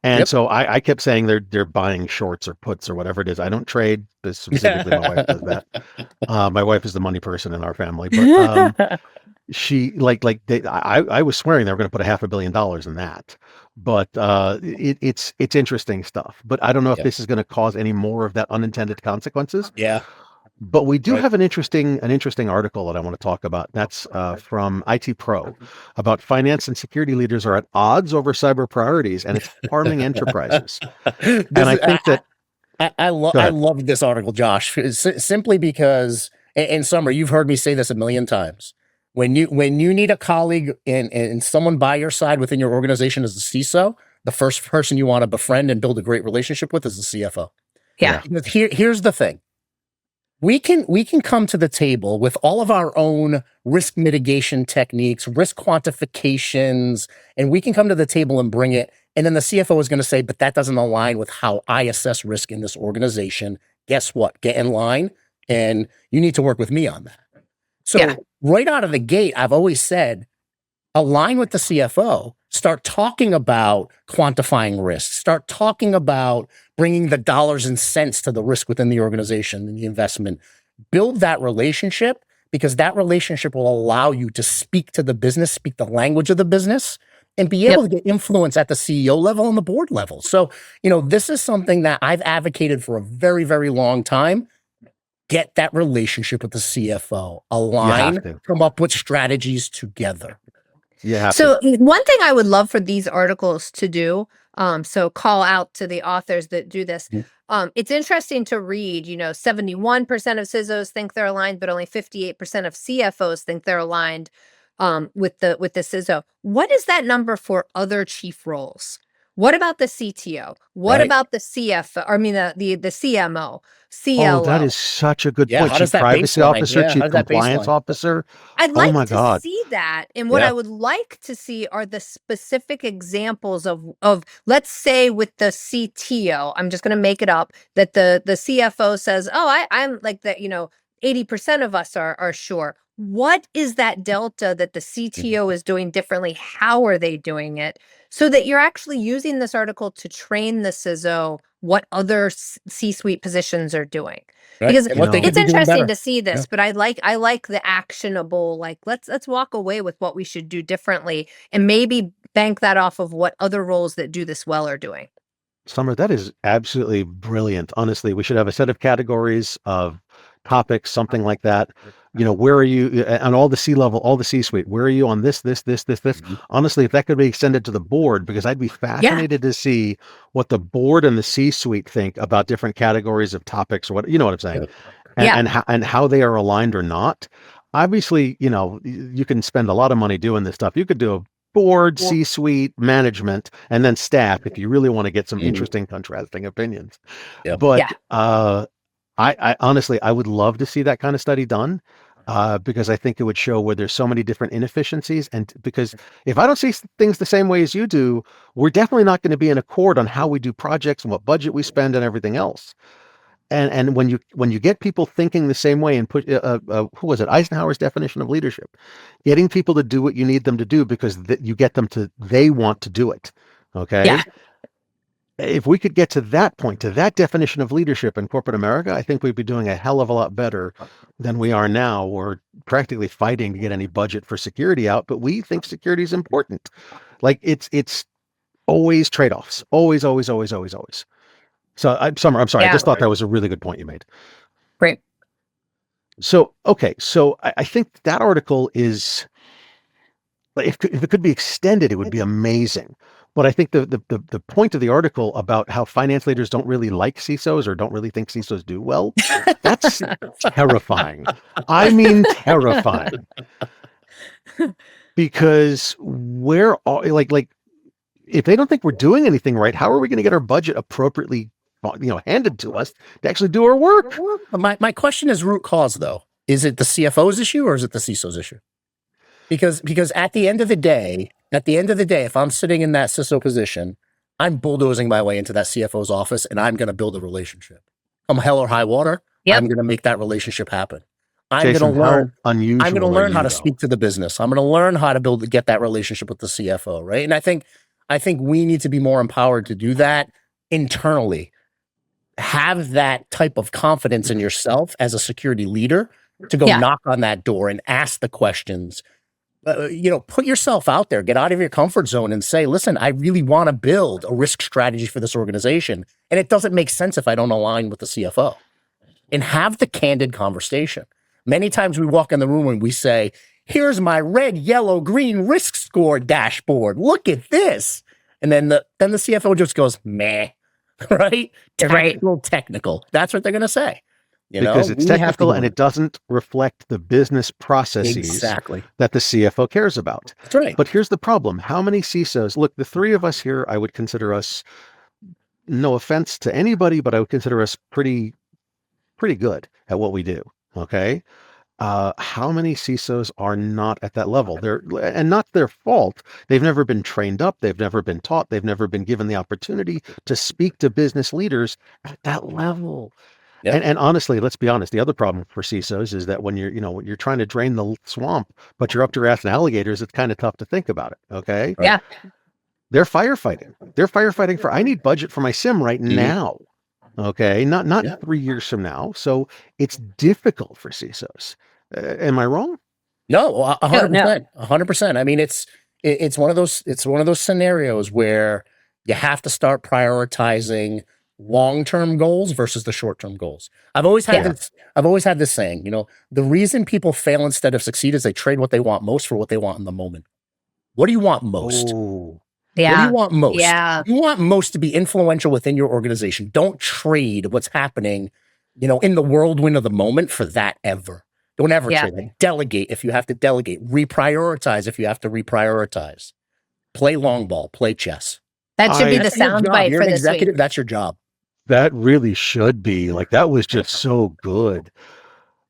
And so I kept saying they're buying shorts or puts or whatever it is. I don't trade. This specifically, my wife does that. My wife is the money person in our family, but she I was swearing they were going to put $500 million in that. But it's interesting stuff. But I don't know if this is going to cause any more of that unintended consequences. Yeah. But we do have an interesting article that I want to talk about. That's from IT Pro about finance and security leaders are at odds over cyber priorities, and it's harming enterprises. And I think that I love this article, Josh, simply because, in summary, you've heard me say this a million times. When you need a colleague and someone by your side within your organization as a CISO, the first person you want to befriend and build a great relationship with is the CFO. Yeah. Here's the thing. We can come to the table with all of our own risk mitigation techniques, risk quantifications, and we can come to the table and bring it. And then the CFO is going to say, but that doesn't align with how I assess risk in this organization. Guess what? Get in line, and you need to work with me on that. So right out of the gate, I've always said, align with the CFO, start talking about quantifying risk, start talking about bringing the dollars and cents to the risk within the organization and the investment. Build that relationship, because that relationship will allow you to speak to the business, speak the language of the business, and be able to get influence at the CEO level and the board level. So, this is something that I've advocated for a very, very long time. Get that relationship with the CFO, align, come up with strategies together. So one thing I would love for these articles to do, so call out to the authors that do this. It's interesting to read, 71% of CISOs think they're aligned, but only 58% of CFOs think they're aligned with the CISO. What is that number for other chief roles? What about the CTO? What about the CFO? I mean, the CMO, CLO? Oh, that is such a good point. Chief privacy officer, chief compliance officer. I'd like to see that. And what I would like to see are the specific examples of let's say with the CTO, I'm just going to make it up, that the CFO says, oh, I'm like that, 80% of us are sure. What is that delta that the CTO is doing differently? How are they doing it? So that you're actually using this article to train the CISO what other C-suite positions are doing. Because it's interesting to see this, but I like the actionable, let's walk away with what we should do differently and maybe bank that off of what other roles that do this well are doing. Summer, that is absolutely brilliant. Honestly, we should have a set of categories of topics, something like that. Where are you on all the C-level, all the C-suite? Where are you on this? Honestly, if that could be extended to the board, because I'd be fascinated to see what the board and the C-suite think about different categories of topics or what, you know what I'm saying? And how they are aligned or not. obviously, you can spend a lot of money doing this stuff. You could do a board, C-suite, management, and then staff if you really want to get some interesting contrasting opinions. Yep. But I honestly, I would love to see that kind of study done. Because I think it would show where there's so many different inefficiencies. And because if I don't see things the same way as you do, we're definitely not going to be in accord on how we do projects and what budget we spend and everything else. And when you get people thinking the same way and put who was it, Eisenhower's definition of leadership, getting people to do what you need them to do because you get them to, they want to do it. Okay. Yeah. If we could get to that point, to that definition of leadership in corporate America, I think we'd be doing a hell of a lot better than we are now. We're practically fighting to get any budget for security out, but we think security is important. Like it's always trade-offs, always. So I'm sorry. I just thought that was a really good point you made. Great. So, okay. So I think that article is, if it could be extended, it would be amazing. But I think the point of the article about how finance leaders don't really like CISOs or don't really think CISOs do well, that's terrifying. I mean, terrifying. Because we're all like, if they don't think we're doing anything right, how are we going to get our budget appropriately, handed to us to actually do our work? My question is root cause though. Is it the CFO's issue or is it the CISO's issue? Because at the end of the day, if I'm sitting in that CISO position, I'm bulldozing my way into that CFO's office and I'm going to build a relationship. Come hell or high water, I'm going to make that relationship happen. I'm going to learn how to speak to the business. I'm going to learn how to get that relationship with the CFO, right? And I think we need to be more empowered to do that internally. Have that type of confidence in yourself as a security leader to go knock on that door and ask the questions. Put yourself out there, get out of your comfort zone and say, listen, I really want to build a risk strategy for this organization. And it doesn't make sense if I don't align with the CFO. And have the candid conversation. Many times we walk in the room and we say, here's my red, yellow, green risk score dashboard. Look at this. And then the CFO just goes, meh, right? Technical. That's what they're going to say. Because it's technical and it doesn't reflect the business processes that the CFO cares about. That's right. But here's the problem. How many CISOs, look, the three of us here, I would consider us, no offense to anybody, but I would consider us pretty good at what we do. Okay. How many CISOs are not at that level? And not their fault. They've never been trained up. They've never been taught. They've never been given the opportunity to speak to business leaders at that level. Yep. And honestly, let's be honest. The other problem for CISOs is that when you're trying to drain the swamp, but you're up to your ass in alligators, it's kind of tough to think about it. Okay. Yeah. They're firefighting. They're firefighting for, I need budget for my SIM right now. Okay. Not 3 years from now. So it's difficult for CISOs. Am I wrong? No, 100%. 100%. I mean, it's one of those scenarios where you have to start prioritizing long-term goals versus the short-term goals. I've always had this saying, the reason people fail instead of succeed is they trade what they want most for what they want in the moment. What do you want most? Oh. Yeah. What do you want most? Yeah. You want most to be influential within your organization. Don't trade what's happening, in the whirlwind of the moment for that ever. Don't ever trade it. Delegate if you have to delegate. Reprioritize if you have to reprioritize. Play long ball. Play chess. That should be the soundbite for this executive. week. That's your job. That really should be. Like, that was just so good.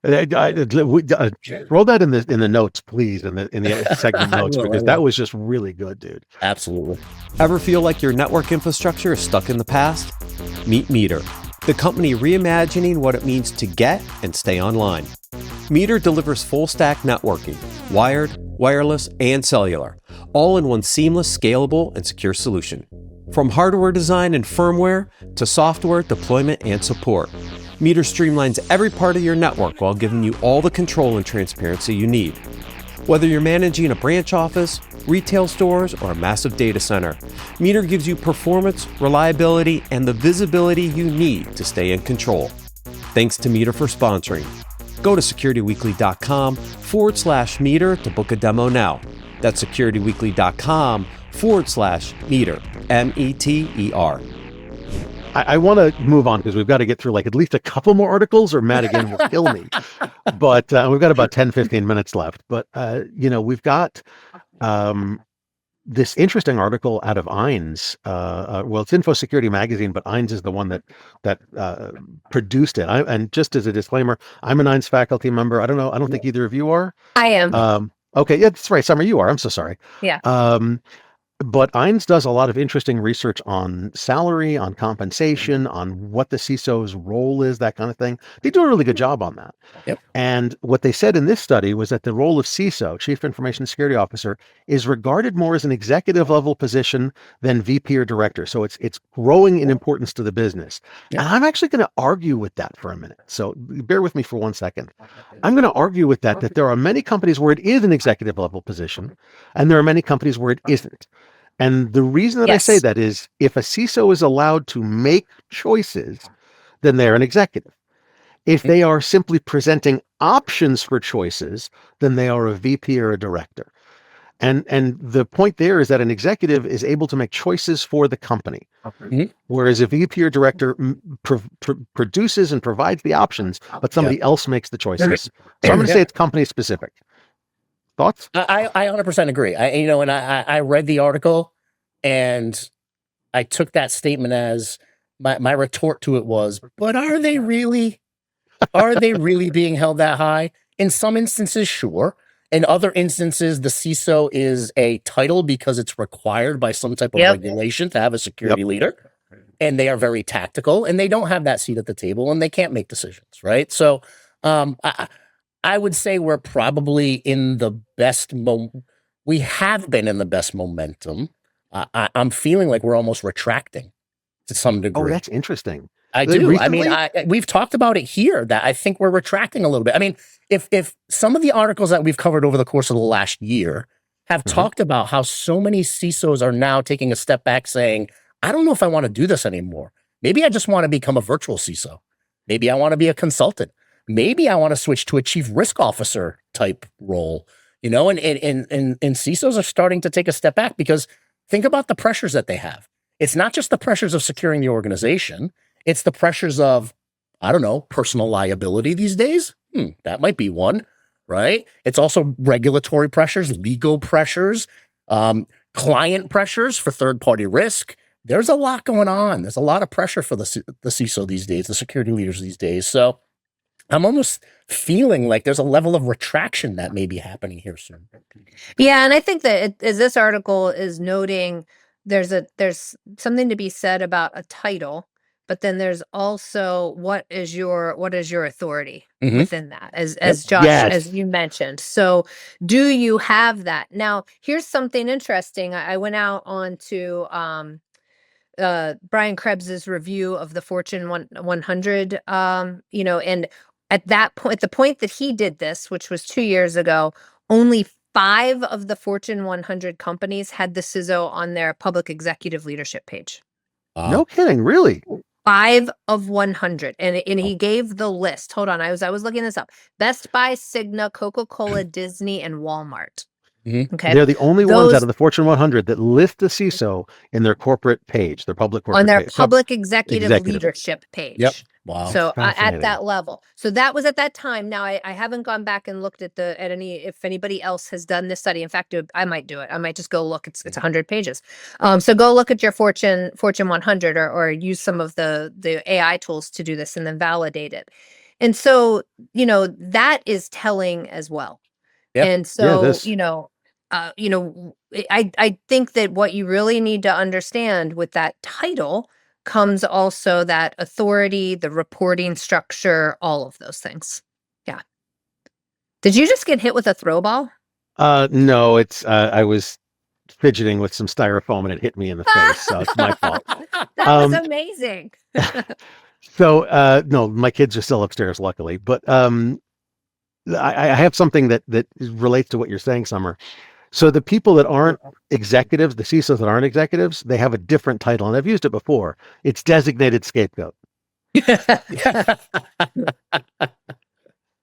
Throw that in the notes, please, in the segment notes, because that was just really good, dude. Absolutely. Ever feel like your network infrastructure is stuck in the past? Meet Meter, the company reimagining what it means to get and stay online. Meter delivers full-stack networking, wired, wireless, and cellular, all in one seamless, scalable, and secure solution. From hardware design and firmware to software deployment and support, Meter streamlines every part of your network while giving you all the control and transparency you need. Whether you're managing a branch office, retail stores, or a massive data center, Meter gives you performance, reliability, and the visibility you need to stay in control. Thanks to Meter for sponsoring. Go to securityweekly.com/meter to book a demo now. That's securityweekly.com/meter, METER. I want to move on because we've got to get through like at least a couple more articles or Matt again will kill me. But we've got about 10, 15 minutes left. But, we've got this interesting article out of INS. Well, it's Info Security Magazine, but INS is the one that produced it. And just as a disclaimer, I'm an INS faculty member. I don't know. I don't think either of you are. I am. Okay. Yeah, that's right. Summer, you are. I'm so sorry. Yeah. But INS does a lot of interesting research on salary, on compensation, on what the CISO's role is, that kind of thing. They do a really good job on that. Yep. And what they said in this study was that the role of CISO, Chief Information Security Officer, is regarded more as an executive level position than VP or director. So it's growing in importance to the business. Yep. And I'm actually going to argue with that for a minute. So bear with me for 1 second. I'm going to argue with that there are many companies where it is an executive level position, and there are many companies where it isn't. And the reason that I say that is if a CISO is allowed to make choices, then they're an executive. If they are simply presenting options for choices, then they are a VP or a director. And the point there is that an executive is able to make choices for the company, whereas a VP or director produces and provides the options, but somebody else makes the choices. So I'm going to say it's company specific. Thoughts? I 100% agree. I read the article and I took that statement as my retort to it was, but are they really being held that high? In some instances, sure. In other instances, the CISO is a title because it's required by some type of regulation to have a security leader. And they are very tactical and they don't have that seat at the table and they can't make decisions, right? So I would say we're probably in the best we have been in the best momentum. I'm feeling like we're almost retracting to some degree. Oh, that's interesting. I do. Recently? I mean, we've talked about it here that I think we're retracting a little bit. I mean, if some of the articles that we've covered over the course of the last year have talked about how so many CISOs are now taking a step back saying, I don't know if I want to do this anymore. Maybe I just want to become a virtual CISO. Maybe I want to be a consultant. Maybe I want to switch to a chief risk officer type role, and CISOs are starting to take a step back because think about the pressures that they have. It's not just the pressures of securing the organization. It's the pressures of, I don't know, personal liability these days. That might be one, right? It's also regulatory pressures, legal pressures, client pressures for third-party risk. There's a lot going on. There's a lot of pressure for the CISO these days, the security leaders these days. So I'm almost feeling like there's a level of retraction that may be happening here soon. Yeah, and I think that as this article is noting, there's something to be said about a title, but then there's also what is your authority within that, as Josh, as you mentioned. So do you have that? Now, here's something interesting. I went out onto Brian Krebs's review of the Fortune 100, and at the point that he did this, which was 2 years ago, only 5 of the Fortune 100 companies had the CISO on their public executive leadership page. No kidding, really? 5 of 100, and he gave the list. Hold on, I was looking this up. Best Buy, Cigna, Coca-Cola, Disney, and Walmart. Okay, they're the only ones out of the Fortune 100 that list the CISO in their corporate page, their public corporate on their page. public executive leadership page. Yep. Wow. So at that level. So that was at that time. Now I haven't gone back and looked at if anybody else has done this study. In fact, I might do it. I might just go look. It's 100 pages. So go look at your Fortune 100 or use some of the AI tools to do this and then validate it. And so, that is telling as well. Yep. And so, I think that what you really need to understand with that title comes also that authority, the reporting structure, all of those things. Yeah. Did you just get hit with a throw ball? No, it's I was fidgeting with some styrofoam and it hit me in the face, so it's my fault. That was amazing. So no, my kids are still upstairs, luckily. But I have something that relates to what you're saying, Summer. So the people that aren't executives, the CISOs that aren't executives, they have a different title, and I've used it before. It's designated scapegoat.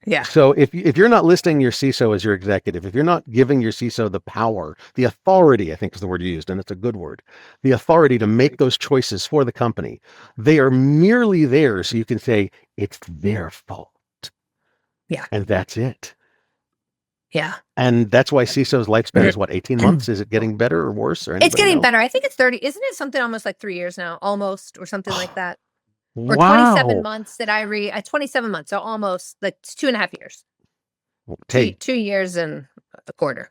Yeah. So if you're not listing your CISO as your executive, if you're not giving your CISO the power, the authority, I think is the word you used, and it's a good word, the authority to make those choices for the company, they are merely there so you can say it's their fault. Yeah. And that's it. Yeah. And that's why CISO's lifespan is what, 18 months? Is it getting better or worse? Or It's anybody getting know? better. I think it's 30. Isn't it something almost like 3 years now? Almost, or something like that. Or 27 Wow. months that I read. 27 months. So almost like 2.5 years. Hey, 2 years and a quarter.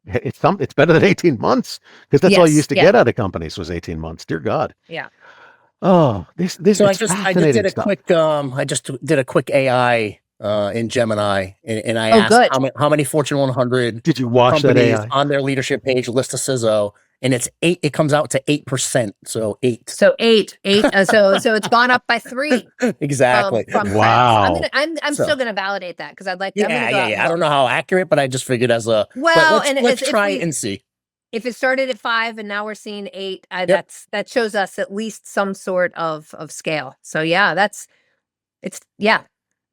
it's better than 18 months because that's all you Yes. used to Yeah. get out of companies was 18 months. Dear God. Yeah. Oh, this So it's I just fascinating did a stuff. quick AI in Gemini, and I Oh, asked good. how many Fortune 100 Did you watch that companies AI? on their leadership page list a CISO, and it's 8. It comes out to 8%. So 8 So eight. So it's gone up by 3 exactly. from friends. Wow. I'm So- still gonna validate that because I'm gonna go out and I don't look. know how accurate, but I just figured as a Well, and let's if try we it and see. if it started at 5 and now we're seeing 8, Yep. that shows us at least some sort of scale. So yeah, yeah,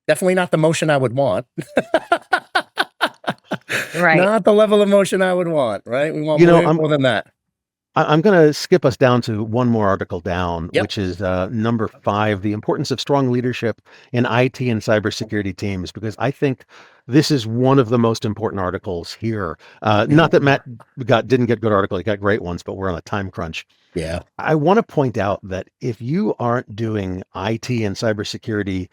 Definitely not the motion I would want. right. Not the level of motion I would want, right? We want You know, more than that. I'm going to skip us down to one more article down, Yep. which is number 5, the importance of strong leadership in IT and cybersecurity teams, because I think this is one of the most important articles here. Not that Matt didn't get good article, he got great ones, but we're on a time crunch. Yeah. I want to point out that if you aren't doing IT and cybersecurity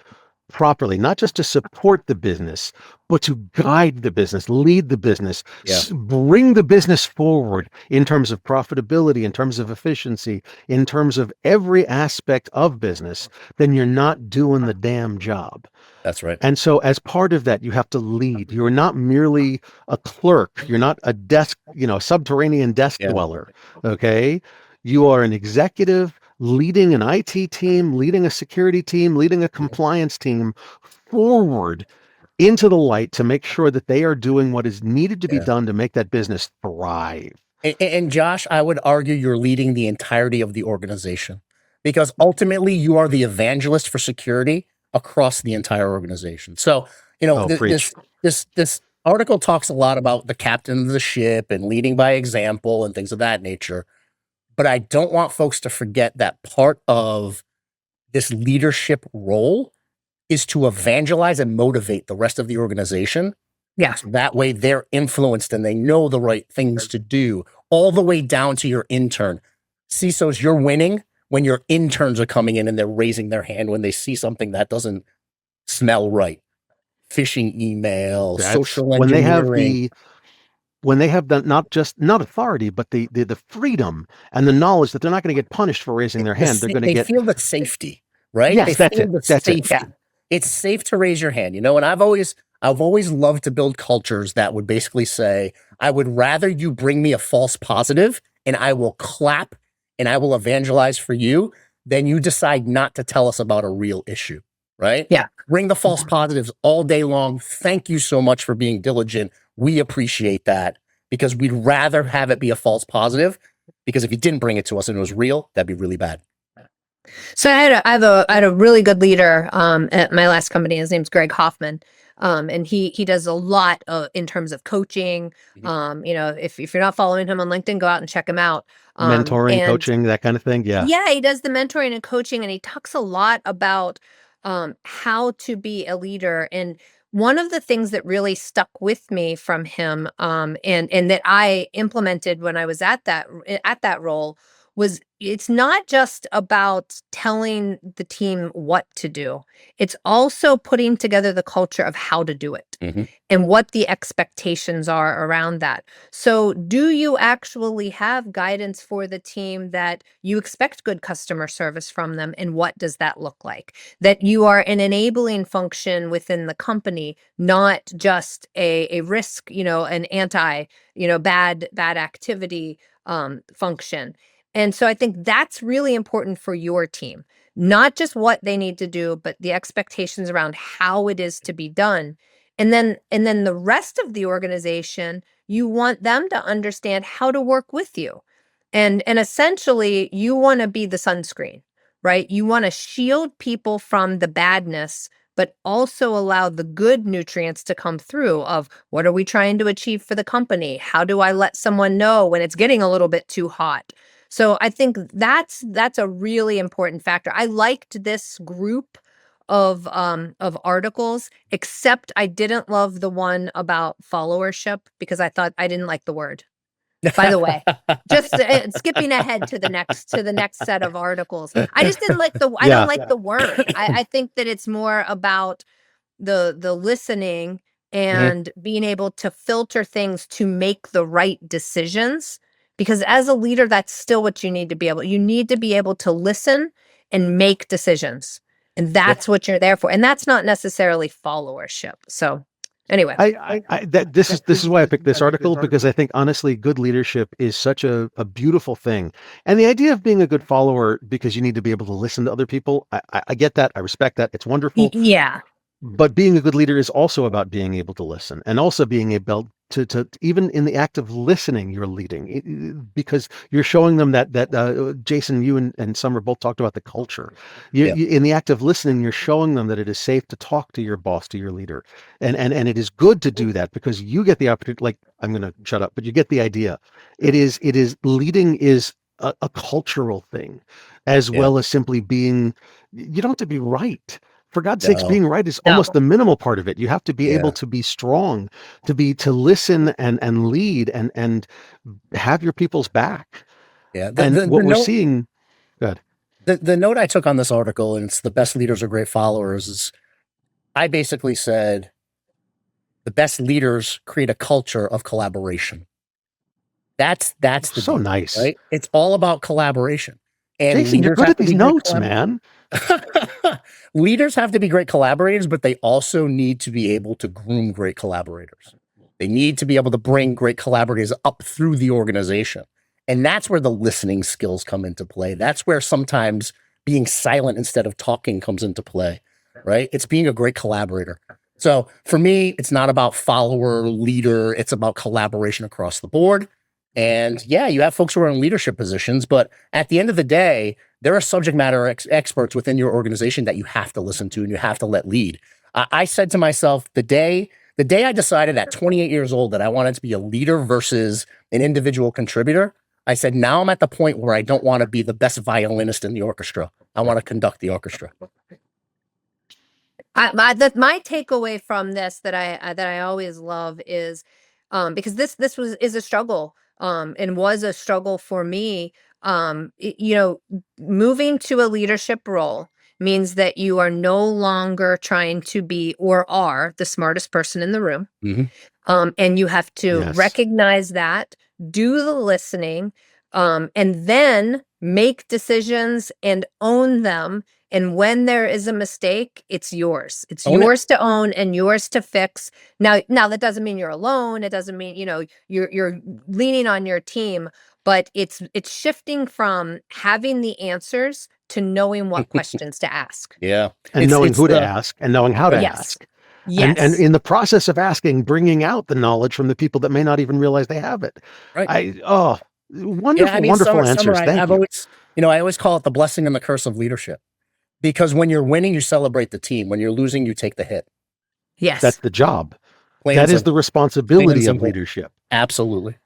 properly, not just to support the business, but to guide the business, lead the business, Yeah. bring the business forward in terms of profitability, in terms of efficiency, in terms of every aspect of business, then you're not doing the damn job. That's right. And so as part of that, you have to lead. You're not merely a clerk. You're not a desk, subterranean desk Yeah. dweller. Okay. You are an executive leading an IT team, leading a security team, leading a compliance team forward into the light to make sure that they are doing what is needed to be Yeah. done to make that business thrive. And Josh, I would argue you're leading the entirety of the organization because ultimately you are the evangelist for security across the entire organization. So, Preach. this article talks a lot about the captain of the ship and leading by example and things of that nature. But I don't want folks to forget that part of this leadership role is to evangelize and motivate the rest of the organization. Yeah. So that way they're influenced and they know the right things to do, all the way down to your intern. CISOs, you're winning when your interns are coming in and they're raising their hand when they see something that doesn't smell right. Phishing email, social engineering. When they have the not authority, but the freedom and the knowledge that they're not going to get punished for raising their hand, they're going to They get feel the safety, right? Yes, They that's feel it. the That's it. safety. Yeah. It's safe to raise your hand, and I've always loved to build cultures that would basically say, I would rather you bring me a false positive and I will clap and I will evangelize for you than you decide not to tell us about a real issue, right? Yeah. Bring the false positives all day long. Thank you so much for being diligent. We appreciate that because we'd rather have it be a false positive, because if you didn't bring it to us and it was real, that'd be really bad. So I had a really good leader at my last company. His name's Greg Hoffman. And he does a lot in terms of coaching. If you're not following him on LinkedIn, go out and check him out. mentoring, And coaching, that kind of thing. Yeah. yeah, he does the mentoring and coaching, and he talks a lot about how to be a leader. And one of the things that really stuck with me from him, and that I implemented when I was at that role, was it's not just about telling the team what to do. It's also putting together the culture of how to do it Mhm. and what the expectations are around that. So, do you actually have guidance for the team that you expect good customer service from them? And what does that look like? That you are an enabling function within the company, not just a risk, an anti, bad activity function. And so I think that's really important for your team, not just what they need to do, but the expectations around how it is to be done. And then the rest of the organization, you want them to understand how to work with you. And essentially you want to be the sunscreen, right? You want to shield people from the badness but also allow the good nutrients to come through of what are we trying to achieve for the company? How do I let someone know when it's getting a little bit too hot? So I think that's a really important factor. I liked this group of articles, except I didn't love the one about followership because I didn't like the word. By the way, just skipping ahead to the next set of articles. I just didn't like I don't like the word. I think that it's more about the listening and being able to filter things to make the right decisions. Because as a leader, that's still what you need to be able. You need to be able to listen and make decisions, and that's what you're there for. And that's not necessarily followership. So. Anyway, this is why I picked this article, because I think honestly, good leadership is such a beautiful thing. And the idea of being a good follower because you need to be able to listen to other people, I get that. I respect that. It's wonderful. Yeah. But being a good leader is also about being able to listen, and also being able to even in the act of listening, you're leading because you're showing them that Jason, you and Summer both talked about the culture. You, in the act of listening, you're showing them that it is safe to talk to your boss, to your leader, and it is good to do that because you get the opportunity. Like, I'm going to shut up, but you get the idea. It is leading is a cultural thing, as well as simply being. You don't have to be right. For God's sakes, being right is almost the minimal part of it. You have to be able to be strong, to listen and lead and have your people's back. Yeah. What we're seeing, good. The note I took on this article, and it's the best leaders are great followers, is I basically said the best leaders create a culture of collaboration. That's the so deal, nice, right? It's all about collaboration. And Jason, you're good at these notes, man. Leaders have to be great collaborators, but they also need to be able to groom great collaborators. They need to be able to bring great collaborators up through the organization. And that's where the listening skills come into play. That's where sometimes being silent instead of talking comes into play, right? It's being a great collaborator. So for me, it's not about follower, leader. It's about collaboration across the board. And yeah, you have folks who are in leadership positions, but at the end of the day, there are subject matter experts within your organization that you have to listen to and you have to let lead. I said to myself, the day I decided at 28 years old that I wanted to be a leader versus an individual contributor, I said, now I'm at the point where I don't want to be the best violinist in the orchestra. I want to conduct the orchestra. My takeaway from this that I always love is because this is a struggle. And was a struggle for me. Moving to a leadership role means that you are no longer trying to be or are the smartest person in the room. And you have to recognize that, do the listening, and then make decisions and own them. And when there is a mistake, it's yours. It's yours to own and yours to fix. Now that doesn't mean you're alone. It doesn't mean, you're leaning on your team, but it's shifting from having the answers to knowing what questions to ask. Yeah. And knowing who to ask and knowing how to ask. Yes. And in the process of asking, bringing out the knowledge from the people that may not even realize they have it. Right. Wonderful answers. Thank you. I always call it the blessing and the curse of leadership. Because when you're winning, you celebrate the team. When you're losing, you take the hit. Yes. That's the job. That is the responsibility of leadership. Absolutely.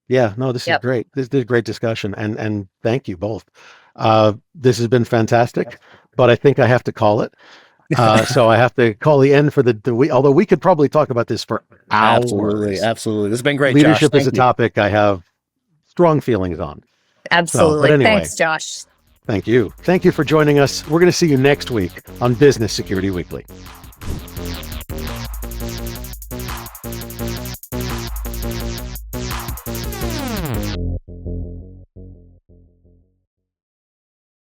Yeah, no, this is great. This is a great discussion. And thank you both. This has been fantastic, but I think I have to call it. So I have to call the end for the week, although we could probably talk about this for hours. Absolutely. This has been great, Leadership Josh. is a topic I have strong feelings on. Absolutely. So, anyway, thanks, Josh. Thank you. Thank you for joining us. We're going to see you next week on Business Security Weekly.